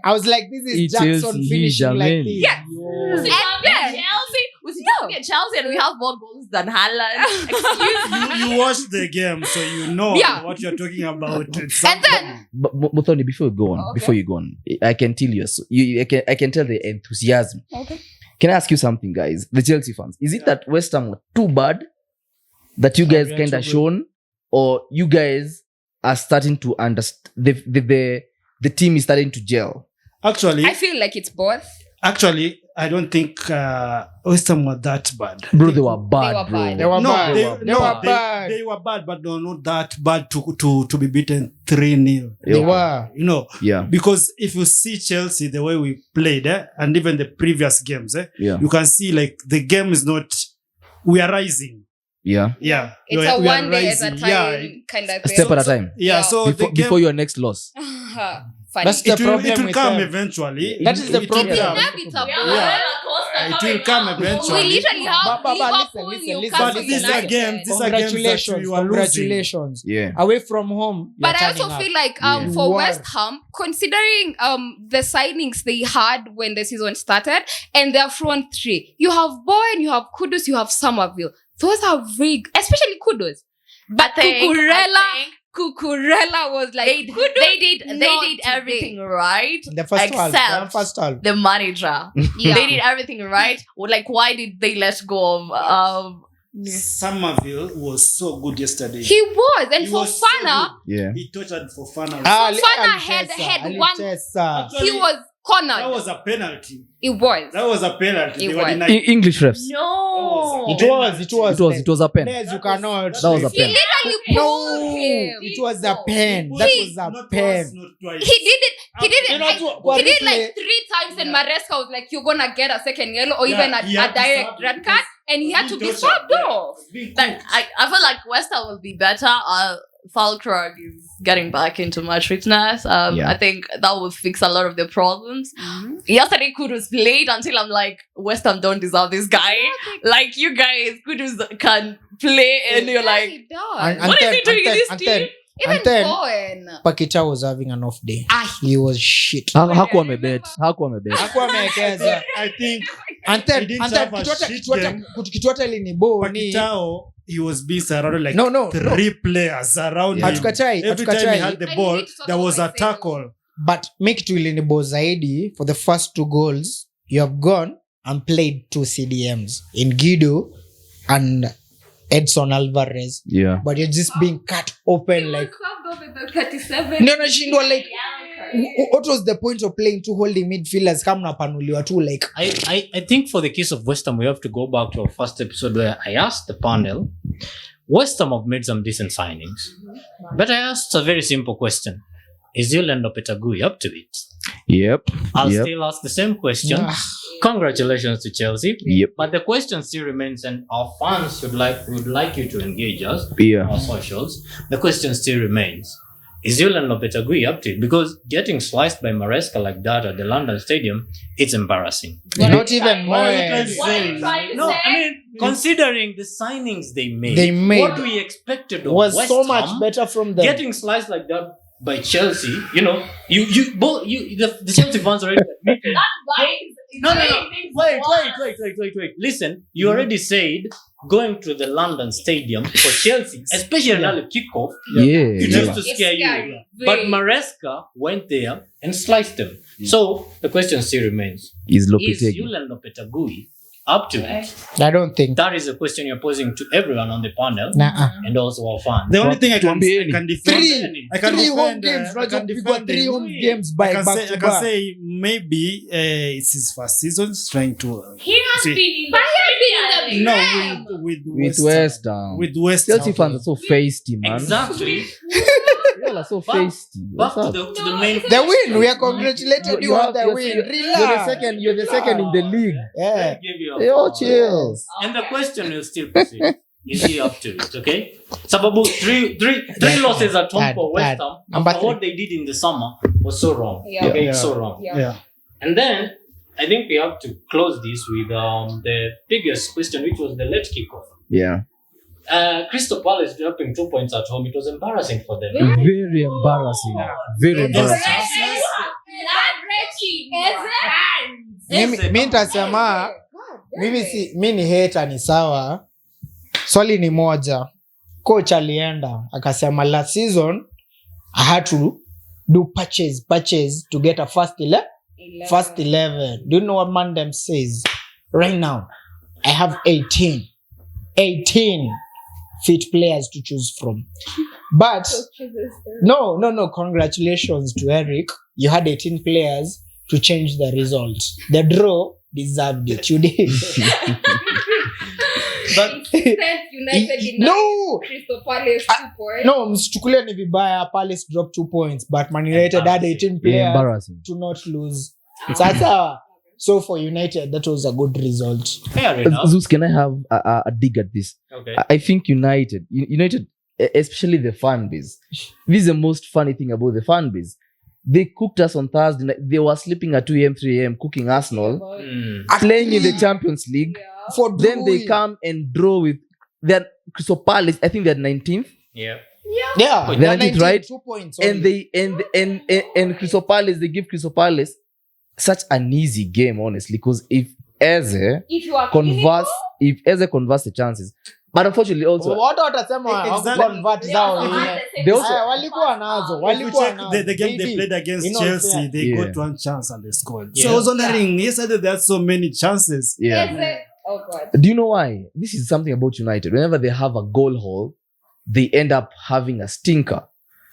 I was like, this is It Jackson tells finishing you, like Jamin. this. Yeah. Yo. And then, Chelsea and we have more goals than Haaland. Excuse me. You watched the game, so you know Yeah. what you're talking about. It's And then- But Muthoni, before you go on, Okay. before you go on, I can tell I can tell the enthusiasm. Okay. Can I ask you something, guys? The Chelsea fans, is it that West Ham were too bad that you guys we are kind too of good. shown, or you guys are starting to understand the team is starting to gel? actually, I feel like it's both. I don't think West Ham were that bad. Bro, they were bad, They were bro. bad. They were No, bad. they They were bad. They were bad, but they were not that bad to be beaten 3-0. They Yeah. were. You know, Yeah, because if you see Chelsea the way we played, and even the previous games, yeah, you can see like the game is not. We are rising. yeah. Yeah, It's we a are one day at a rising. time Yeah, kind of A thing. step at a time. yeah. So Before, the game, before your next loss. funny. That's the It will problem with come them. eventually. That is the It will problem. come. Inevitable. Yeah. It will come eventually. We literally have But Liverpool, listen. Newcastle But these are United. games. These are games that Congratulations. you are losing. Congratulations. Yeah. Away from home. But you're I also turning feel up. like Yeah. for You West are. Ham, considering the signings they had when the season started and their front three, you have Bowen, you have Kudus, you have Somerville. Those are big, especially Kudus. But Cucurella was like They did not everything right. The first half. except The first half. the manager. Yeah. They did everything right. Well, like, why did they let go of Somerville was so good yesterday. He was, and He for was so Fana, good. Yeah. He tortured for Fana. Fana had one- he was cornered. That was a penalty. It was. That was a penalty. It They were was. denying. English refs. no? It was It was a pen. Yes, you cannot. That was a He pen. literally pulled him. It was a pen. He That put was a not pen. once, not twice. He did it. He did You it. know, Like, what he did replay- like 3 times, and Maresca was like, "You're gonna get a second yellow or Yeah, even he a had to direct sub red because card," and he had to be tortured. subbed Yeah. off. Being Like, cooked. I feel like West Ham will be better. Falkrug is getting back into match fitness. Yeah. I think that will fix a lot of the problems. Yesterday, Kudus played until I'm like, West Ham don't deserve this guy. Like, you guys, Kudus can play, and you're like, he does. What is he doing in this team? Even and then- Bowen. Pakita was having an off day. Ah, He was shit. Hakuwa amebet. Hakuwa amebet. Hakuwa amewekeza. I think And then He didn't have a shit game. Kitwata ilinibo ni Pakitao, he was being surrounded like No. three players around Yeah. him. Hatukatai, Every time he hatukatai. had the And ball, we need to talk there was a about Saibu. tackle. But make it ilinibo zaidi for the first 2 goals. You have gone and played 2 CDMs in Guido and Edson Alvarez. Yeah. But you're just being cut open like no shindwa like what was the point of playing 2 holding midfielders kama napanuliwa tu like I think for the case of West Ham, we have to go back to our first episode where I asked the panel, West Ham have made some decent signings, but I asked a very simple question. Is Yolanda Petagui up to it? Yep. I'll Yep. still ask the same question. Ah. Congratulations to Chelsea. Yep. But the question still remains, and our fans would like you to engage us Yeah. on our socials. The question still remains. Is Yolanda Petagui up to it? Because getting sliced by Maresca like that at the London Stadium, it's embarrassing. not even What are you more trying to What are you say? trying to No, say? I mean, considering the signings they They made. what we expected of was West so Ham, much better from them. getting sliced like that by Chelsea, the Chelsea fans already admitted. No. Wait. Listen, you already said going to the London Stadium for Chelsea, especially an early kickoff, Yeah. it Yeah. used to scare you. But Maresca went there and sliced them. So the question still remains: Is Is Lopetegui. Julian Lopetegui up to it? I don't think. That is a question you're posing to everyone on the panel Nah. and also our fans. The only thing I can Tuambieni. defend, I can 3 home defend, games. I can We got defend 3 him. home games by I can back say, to I can back. say maybe it's his first season. He's trying to He has See. been in the Premier League. with With West Ham. with West Chelsea Ham. fans are so feisty, man. Exactly. Y'all are so Back- feisty. Back What's to up? the main. The win. We are congratulating you on the win. You're the Relax. second. You're the second in the league. Yeah. Give you a- Yo, chills. And the question will still proceed. Is he up to it? Okay. Sababu three losses at home for West Ham Number after what they did in the summer was so wrong. Yeah. Okay, Yeah. so wrong. Yeah. And then I think we have to close this with the biggest question, which was the late kickoff. Yeah. Crystal Palace dropping 2 points at home. It was embarrassing for them. Very embarrassing. Very embarrassing. Mi nitasema mi ni hater ni sawa. Swali ni moja. Coach alienda akasema last season I had to do patches to get a first 11. Do you know what Mandem says? Right now I have 18 fit players to choose from. But no, congratulations to Eric. You had 18 players to change the result. The draw deserved it. You did. But No, Crystal Palace 2 points. no, msichukulie ni vibaya. Palace dropped 2 points, but Man United had 18 players Embarrassing. to not lose. Sasa, so for United, that was a good result. Fair enough. Zeus, can I have a dig at this? Okay. I think United, especially the fan base. This is the most funny thing about the fan base. They cooked us on Thursday night. They were sleeping at 2 a.m., 3 a.m., cooking Arsenal, playing in the Champions League. For Then they doing- come and draw with their Crystal Palace. I think they're 19th. Yeah. Yeah, They're they're 19th, right? 2 points. And only. and Crystal Palace, they give Crystal Palace such an easy game, honestly, because if Eze If you are converts the chances, but unfortunately also Watu watasema Exactly. hawakuconvert zao wenyewe. they also Haya, walikuwa nazo, If you walikuwa check nazo. the game they played against In all Chelsea, fairness. they Yeah. got one chance and they scored. So Yeah. I was wondering, yesterday they had so many chances. yeah. Oh God. Do you know why? This is something about United. Whenever they have a goal hole, they end up having a stinker.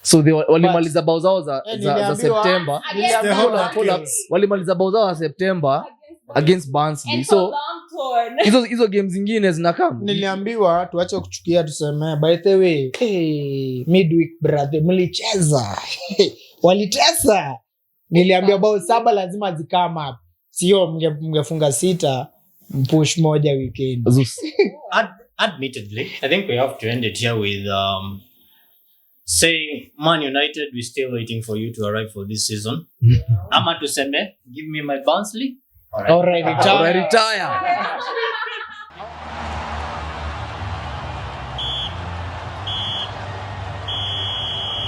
So they walimaliza bao zao za niliambiwa- September. Niliambiwa- Hold up. Walimaliza bao zao za September against Barnsley. So hizo game zingine zinakam. niliambiwa tuache kuchukia, tuseme by the way, midweek brother, mlicheza walitesa. Niliambiwa bao 7 lazima zikama up, sio mngefunga 6 mpush moja weekend. Admittedly, I think we have to end it here with saying Man United, we're still waiting for you to arrive for this season. Ama tuseme, give me my Barnsley. Alright, Retire.